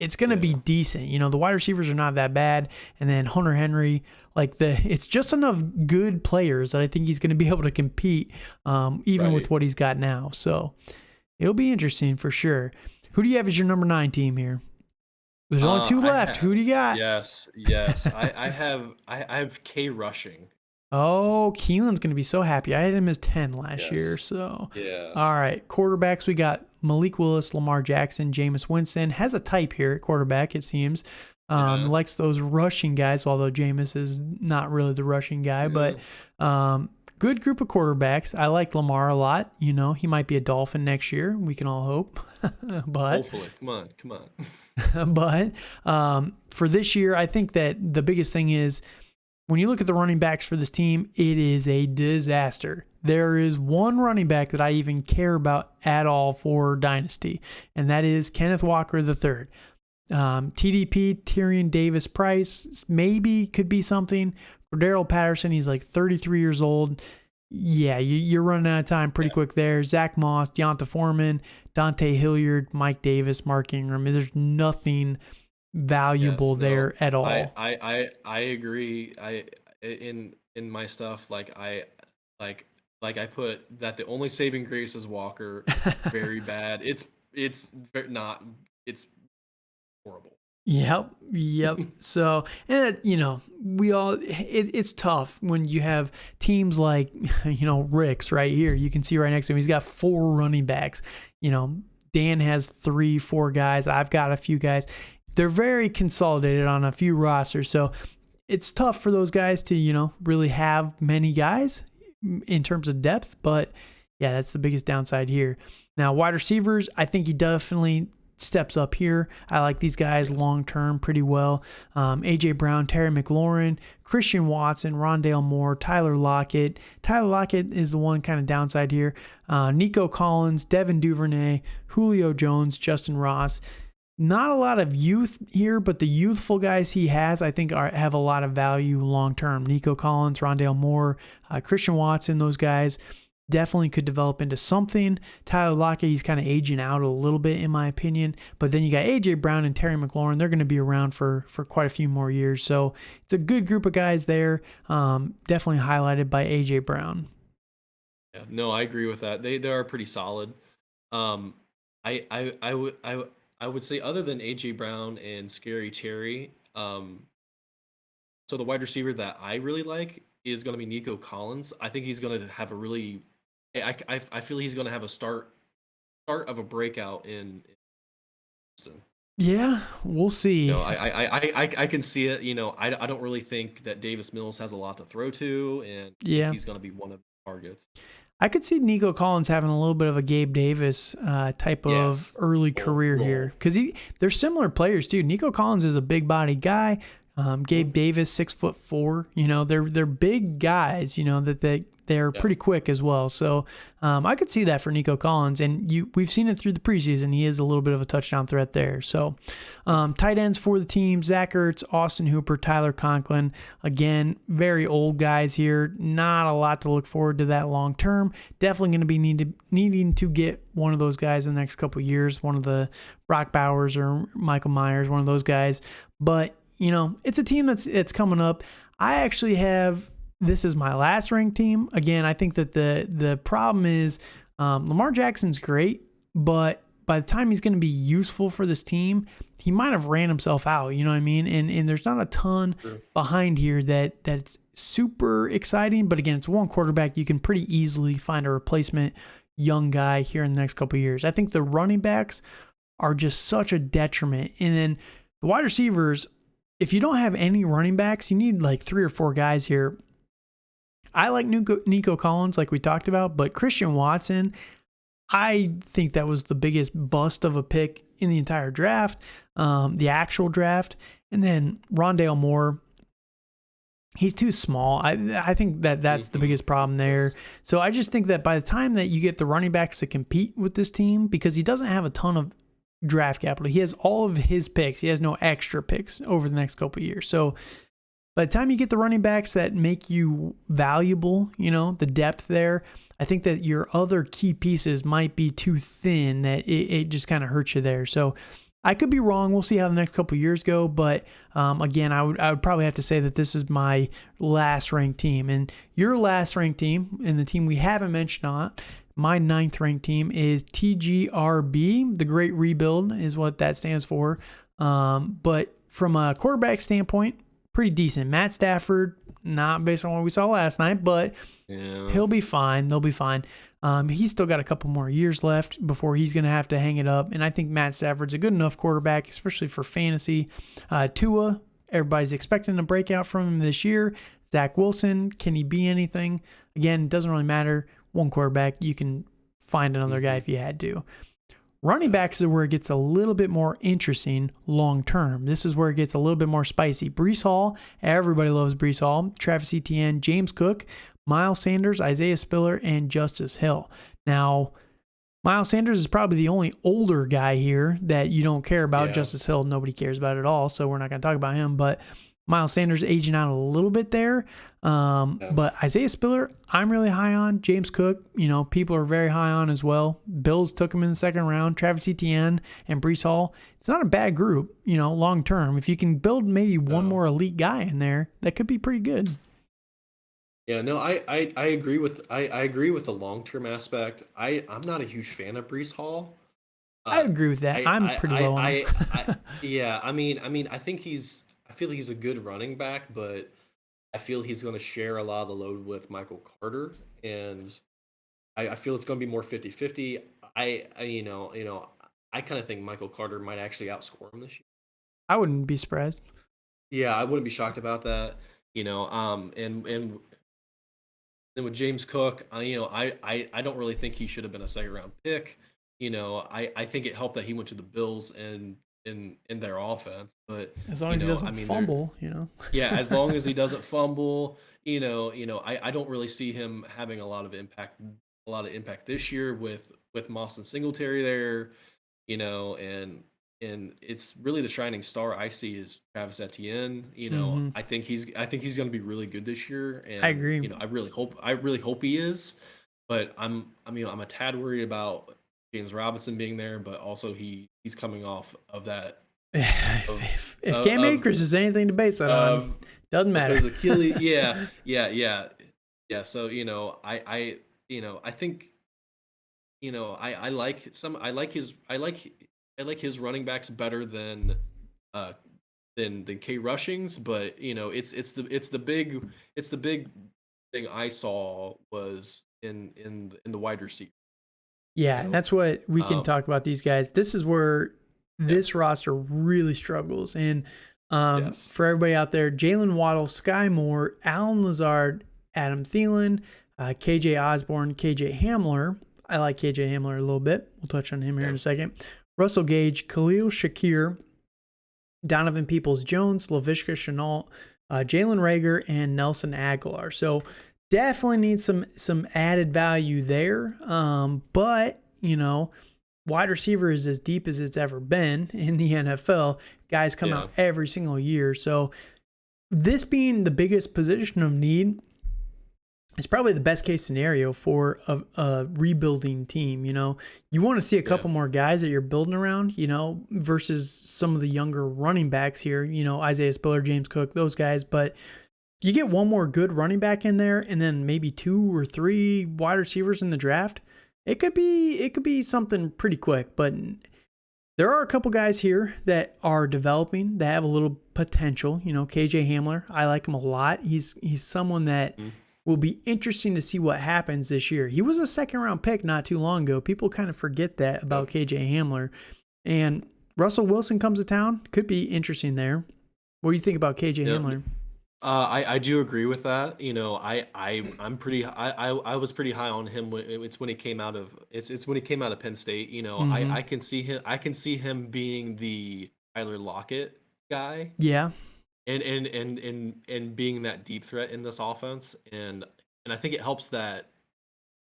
It's going to be decent. The wide receivers are not that bad. And then Hunter Henry, it's just enough good players that I think he's going to be able to compete even with what he's got now. So it'll be interesting for sure. Who do you have as your number 9 team here? There's only 2 left. Who do you got? Yes. I have K Rushing. Oh, Keelan's going to be so happy. I had him as 10 last year. So, all right. Quarterbacks, we got Malik Willis, Lamar Jackson, Jameis Winston. Has a type here at quarterback, it seems. Likes those rushing guys, although Jameis is not really the rushing guy. But good group of quarterbacks. I like Lamar a lot. He might be a Dolphin next year. We can all hope. But hopefully. Come on. But for this year, I think that the biggest thing is, when you look at the running backs for this team, it is a disaster. There is one running back that I even care about at all for Dynasty, and that is Kenneth Walker III. TDP, Tyrion Davis Price, maybe could be something. For Darrell Patterson, he's like 33 years old. Yeah, you're running out of time pretty quick there. Zach Moss, Deonta Foreman, Dante Hilliard, Mike Davis, Mark Ingram. There's nothing valuable there at all. I agree. In my stuff, I put that the only saving grace is Walker. Very bad. It's horrible. Yep. So, we all, it's tough when you have teams like, Rick's right here. You can see right next to him, he's got 4 running backs. Dan has 3-4 guys. I've got a few guys. They're very consolidated on a few rosters. So it's tough for those guys to, really have many guys in terms of depth. But yeah, that's the biggest downside here. Now, wide receivers, I think he definitely steps up here. I like these guys long-term pretty well. A.J. Brown, Terry McLaurin, Christian Watson, Rondale Moore, Tyler Lockett. Tyler Lockett is the one kind of downside here. Nico Collins, Devin Duvernay, Julio Jones, Justin Ross. Not a lot of youth here, but the youthful guys he has, I think, have a lot of value long-term. Nico Collins, Rondale Moore, Christian Watson, those guys definitely could develop into something. Tyler Lockett, he's kind of aging out a little bit, in my opinion. But then you got A.J. Brown and Terry McLaurin. They're going to be around for quite a few more years. So it's a good group of guys there, definitely highlighted by A.J. Brown. Yeah, no, I agree with that. They are pretty solid. I would say, other than A.J. Brown and Scary Terry, so the wide receiver that I really like is going to be Nico Collins. I think he's going to have a really, I feel he's going to have a start of a breakout in Houston. Yeah, we'll see. I can see it. I don't really think that Davis Mills has a lot to throw to, and he's going to be one of the targets. I could see Nico Collins having a little bit of a Gabe Davis type of early career here, because they're similar players too. Nico Collins is a big body guy. Gabe Davis, 6'4". They're big guys. That they're pretty quick as well. So I could see that for Nico Collins, and we've seen it through the preseason. He is a little bit of a touchdown threat there. So tight ends for the team: Zach Ertz, Austin Hooper, Tyler Conklin. Again, very old guys here. Not a lot to look forward to that long term. Definitely going to be needing to get one of those guys in the next couple of years. One of the Brock Bowers or Michael Myers, one of those guys. But it's a team that's coming up. I actually have, this is my last ranked team. Again, I think that the problem is Lamar Jackson's great, but by the time he's going to be useful for this team, he might have ran himself out. You know what I mean? And there's not a ton behind here that's super exciting. But again, it's one quarterback. You can pretty easily find a replacement young guy here in the next couple of years. I think the running backs are just such a detriment. And then the wide receivers, if you don't have any running backs, you need like 3 or 4 guys here. I like Nico Collins, like we talked about, but Christian Watson, I think that was the biggest bust of a pick in the entire draft, the actual draft. And then Rondale Moore, he's too small. I think that's the biggest problem there. So I just think that by the time that you get the running backs to compete with this team, because he doesn't have a ton of draft capital, he has all of his picks. He has no extra picks over the next couple of years. So by the time you get the running backs that make you valuable, the depth there, I think that your other key pieces might be too thin, that it just kind of hurts you there. So I could be wrong. We'll see how the next couple of years go. But again, I would probably have to say that this is my last ranked team. And your last ranked team, and the team we haven't mentioned on, my 9th ranked team is TGRB. The Great Rebuild is what that stands for. But from a quarterback standpoint, pretty decent. Matt Stafford, not based on what we saw last night, but he'll be fine. They'll be fine. He's still got a couple more years left before he's going to have to hang it up. And I think Matt Stafford's a good enough quarterback, especially for fantasy. Tua, everybody's expecting a breakout from him this year. Zach Wilson, can he be anything? Again, it doesn't really matter. One quarterback, you can find another guy if you had to. Running backs is where it gets a little bit more interesting long term. This is where it gets a little bit more spicy. Breece Hall, everybody loves Breece Hall. Travis Etienne, James Cook, Miles Sanders, Isaiah Spiller, and Justice Hill. Now, Miles Sanders is probably the only older guy here that you don't care about. Yeah. Justice Hill, nobody cares about at all, so we're not going to talk about him. But Miles Sanders aging out a little bit there. But Isaiah Spiller, I'm really high on. James Cook, people are very high on as well. Bills took him in the second round. Travis Etienne and Breece Hall. It's not a bad group, long term. If you can build maybe one more elite guy in there, that could be pretty good. Yeah, no, I agree with I agree with the long-term aspect. I'm not a huge fan of Breece Hall. I agree with that. I'm pretty low on him. Yeah, I mean, I feel like he's a good running back, but I feel he's going to share a lot of the load with Michael Carter, and I feel it's going to be more 50-50. I kind of think Michael Carter might actually outscore him this year. I wouldn't be surprised. Yeah, I wouldn't be shocked about that. And then with James Cook, I don't really think he should have been a second round pick. I think it helped that he went to the Bills and in their offense, but as long as he doesn't fumble, Yeah, as long as he doesn't fumble, I don't really see him having a lot of impact this year with Moss and Singletary there, and it's really the shining star I see is Travis Etienne. I think he's going to be really good this year, and I agree. I really hope he is, but I'm a tad worried about James Robinson being there, but also he's coming off of that. If Cam Akers is anything to base that on, doesn't matter. His Achilles, yeah. So I think I like his running backs better than K Rushings, but it's the big thing I saw was in the wide receiver. Yeah, that's what we can talk about these guys. This is where this roster really struggles. And for everybody out there, Jalen Waddle, Sky Moore, Alan Lazard, Adam Thielen, KJ Osborne, KJ Hamler. I like KJ Hamler a little bit. We'll touch on him here in a second. Russell Gage, Khalil Shakir, Donovan Peoples-Jones, Laviska Shenault, Jalen Reagor, and Nelson Aguilar. So definitely need some added value there. But, wide receiver is as deep as it's ever been in the NFL. Guys come out every single year. So this being the biggest position of need is probably the best case scenario for a rebuilding team. You want to see a couple more guys that you're building around, versus some of the younger running backs here, Isaiah Spiller, James Cook, those guys. But you get one more good running back in there and then maybe 2 or 3 wide receivers in the draft. It could be something pretty quick, but there are a couple guys here that are developing that have a little potential. KJ Hamler, I like him a lot. He's someone that will be interesting to see what happens this year. He was a second-round pick not too long ago. People kind of forget that about KJ Hamler. And Russell Wilson comes to town. Could be interesting there. What do you think about KJ Hamler? I do agree with that. I was pretty high on him when he came out of it's when he came out of Penn State. Mm-hmm. I can see him being the Tyler Lockett guy Yeah. and being that deep threat in this offense. And I think it helps that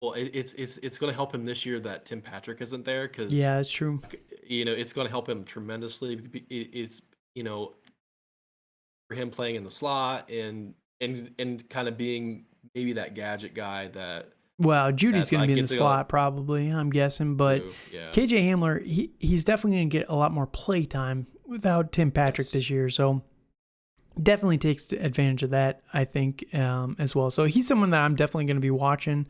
well it's going to help him this year that Tim Patrick isn't there because Yeah, that's true. it's going to help him tremendously. It's for him playing in the slot and kind of being maybe that gadget guy Well, Judy's going to be in the gets a lot slot probably, I'm guessing, but through. Yeah. KJ Hamler, he's definitely going to get a lot more play time without Tim Patrick Yes. this year. So definitely takes advantage of that, I think, as well. So he's someone that I'm definitely going to be watching.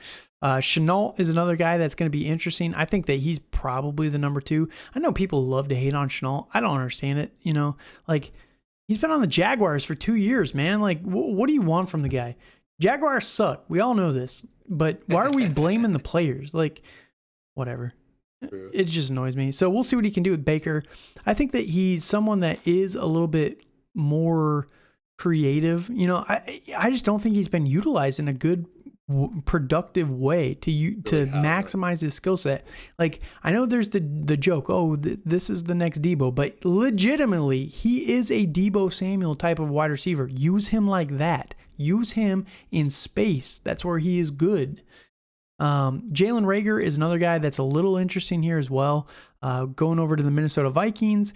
Chenault is another guy that's going to be interesting. I think that he's probably the number 2. I know people love to hate on Chenault. I don't understand it. Like he's been on the Jaguars for 2 years, man. Like what do you want from the guy? Jaguars suck. We all know this, but why are we blaming the players? Like whatever. True. It just annoys me. So we'll see what he can do with Baker. I think that he's someone that is a little bit more creative. I just don't think he's been utilized in a good productive way to maximize his skill set. Like I know there's the joke, this is the next Debo, but legitimately he is a Debo Samuel type of wide receiver. Use him like that. Use him in space. That's where he is good. Jalen Reagor is another guy that's a little interesting here as well. Going over to the Minnesota Vikings.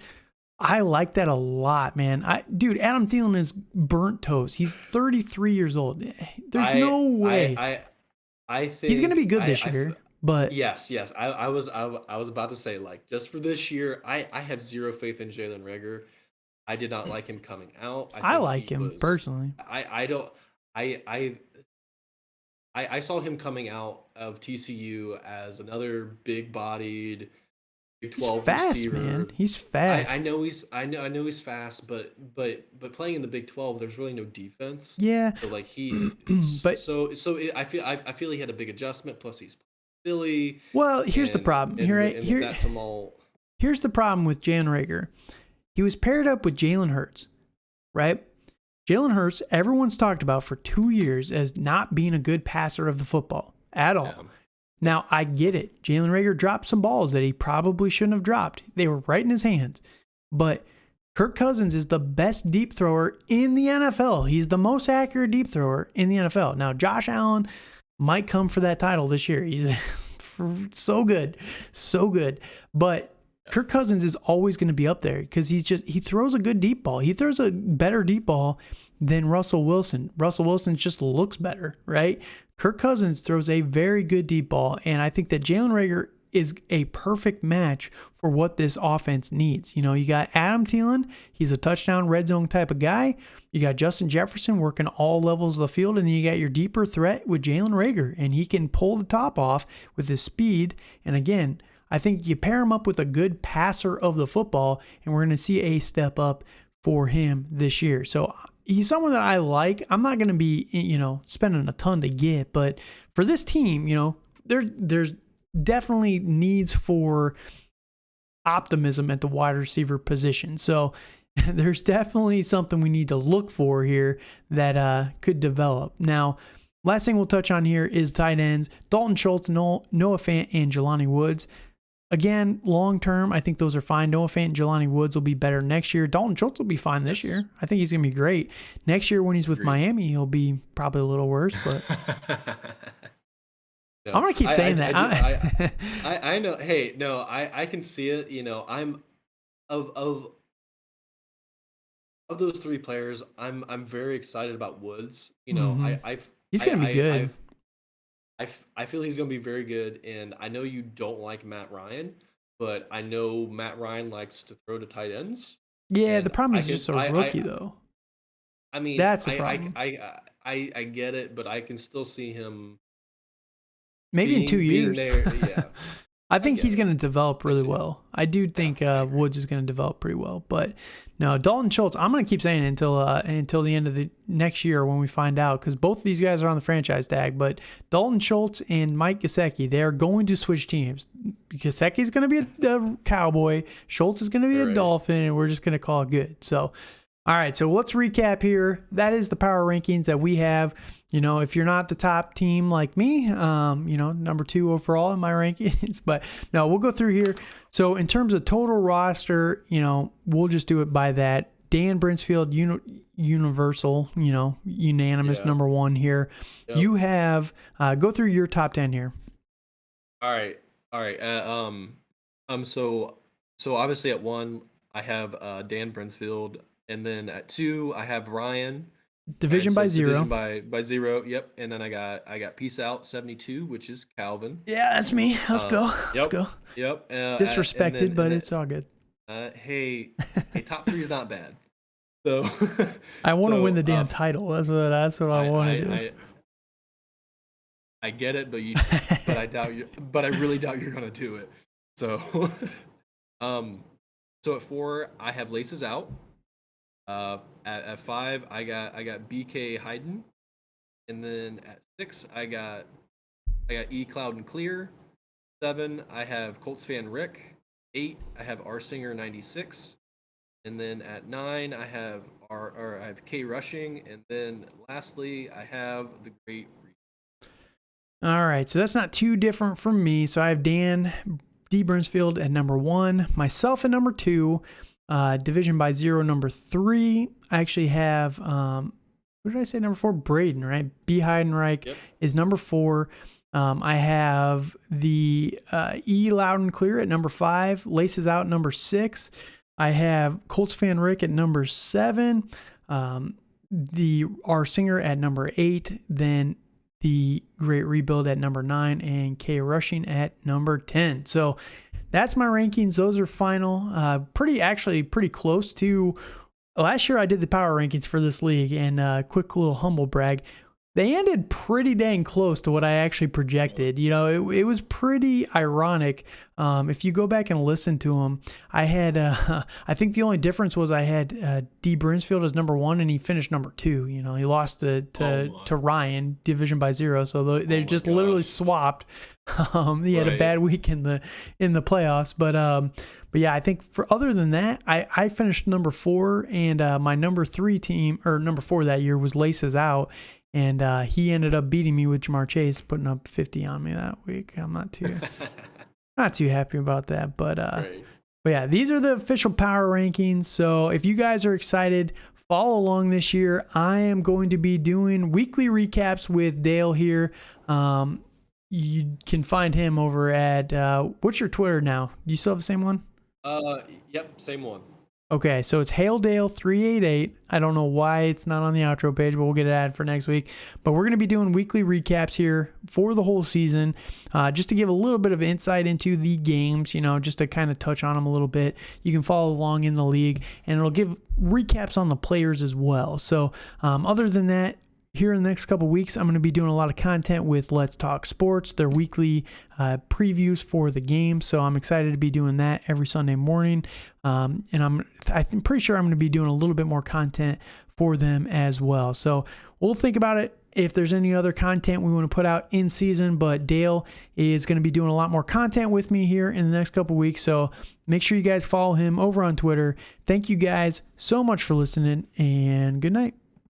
I like that a lot, man. Dude, Adam Thielen is burnt toast. He's 33 years old. There's no way. I think he's going to be good this year. But yes. I was about to say, like, just for this year, I have zero faith in Jalen Reagor. I did not like him coming out. I like him personally. I saw him coming out of TCU as another big-bodied Big 12 he's fast, receiver. Man. He's fast. I know he's fast, but playing in the Big 12, there's really no defense. Yeah. So like I feel he had a big adjustment. Plus he's Philly. Well, here's the problem. Here's the problem with Jalen Reagor. He was paired up with Jalen Hurts, right? Jalen Hurts, everyone's talked about for 2 years as not being a good passer of the football at all. Yeah. Now, I get it. Jalen Reagor dropped some balls that he probably shouldn't have dropped. They were right in his hands. But Kirk Cousins is the best deep thrower in the NFL. He's the most accurate deep thrower in the NFL. Now, Josh Allen might come for that title this year. He's so good. So good. But Kirk Cousins is always going to be up there because he throws a good deep ball. He throws a better deep ball than Russell Wilson. Russell Wilson just looks better, right? Kirk Cousins throws a very good deep ball, and I think that Jalen Reagor is a perfect match for what this offense needs. You got Adam Thielen. He's a touchdown red zone type of guy. You got Justin Jefferson working all levels of the field, and then you got your deeper threat with Jalen Reagor, and he can pull the top off with his speed. And again, I think you pair him up with a good passer of the football, and we're going to see a step up for him this year. So he's someone that I like. I'm not going to be, spending a ton to get, but for this team, there's definitely needs for optimism at the wide receiver position. So there's definitely something we need to look for here that could develop. Now, last thing we'll touch on here is tight ends. Dalton Schultz, Noah Fant, and Jelani Woods. Again, long term, I think those are fine. Noah Fant and Jelani Woods will be better next year. Dalton Schultz will be fine this year. I think he's going to be great. Next year when he's with Miami, he'll be probably a little worse, but no, I'm going to keep saying that. I know. Hey, no, I can see it. I'm of those 3 players, I'm very excited about Woods. He's going to be good. I feel he's going to be very good, and I know you don't like Matt Ryan, but I know Matt Ryan likes to throw to tight ends. Yeah, the problem is just a rookie, though. I mean, that's the problem. I get it, but I can still see him maybe in 2 years. Yeah. I think he's going to develop really well. I do think Woods is going to develop pretty well. But no, Dalton Schultz, I'm going to keep saying it until the end of the next year when we find out, because both of these guys are on the franchise tag. But Dalton Schultz and Mike Gesicki, they are going to switch teams. Gesicki's going to be a Cowboy. Schultz is going to be a Dolphin, and we're just going to call it good. So All right, so let's recap here. That is the power rankings that we have. If you're not the top team like me, number 2 overall in my rankings. But no, we'll go through here. So in terms of total roster, we'll just do it by that. Dan Brinsfield, universal, unanimous number 1 here. Yep. You have, go through your top 10 here. All right. So obviously at 1, I have Dan Brinsfield. And then at 2, I have Ryan. Division by 0. Division by 0. Yep. And then I got Peace Out 72, which is Calvin. Yeah, that's me. Let's go. Let's go. Yep. Disrespected, but it's all good. Hey, top 3 is not bad. So I want to win the damn title. That's what I want to do. I get it, but I doubt you. But I really doubt you're gonna do it. So, so at 4, I have Laces Out. At 5, I got BK Hayden, and then at 6, I got E Cloud and Clear. 7, I have Colts fan Rick. 8, I have R Singer 96, and then at 9, I have K Rushing, and then lastly, I have the Great. All right, so that's not too different from me. So I have Dan D Brinsfield at number 1, myself at number 2. Division by 0, number 3. I actually have, what did I say, number 4? Braden, right? B. Heidenreich is number 4. I have the E. Loud and Clear at number 5. Laces Out, number 6. I have Colts fan Rick at number 7. The R. Singer at number 8. Then the Great Rebuild at number 9. And K. Rushing at number 10. So that's my rankings. Those are final. Pretty close to last year. I did the power rankings for this league, and quick little humble brag. They ended pretty dang close to what I actually projected. It was pretty ironic. If you go back and listen to them, I had, I think the only difference was I had D. Brinsfield as number 1, and he finished number 2. He lost to Ryan, division by 0. So they just literally swapped. He had a bad week in the playoffs, but yeah, I think other than that, I finished number 4, and my number 3 team, or number 4 that year, was Laces Out. And he ended up beating me with Jamar Chase, putting up 50 on me that week. I'm not too happy about that. But yeah, these are the official power rankings. So if you guys are excited, follow along this year. I am going to be doing weekly recaps with Dale here. You can find him over at what's your Twitter now? Do you still have the same one? Yep, same one. Okay, so it's HailDale388. I don't know why it's not on the outro page, but we'll get it added for next week. But we're going to be doing weekly recaps here for the whole season, just to give a little bit of insight into the games, just to kind of touch on them a little bit. You can follow along in the league, and it'll give recaps on the players as well. So other than that, here in the next couple of weeks, I'm going to be doing a lot of content with Let's Talk Sports, their weekly previews for the game. So I'm excited to be doing that every Sunday morning. And I'm pretty sure I'm going to be doing a little bit more content for them as well. So we'll think about it if there's any other content we want to put out in season. But Dale is going to be doing a lot more content with me here in the next couple of weeks. So make sure you guys follow him over on Twitter. Thank you guys so much for listening, and good night.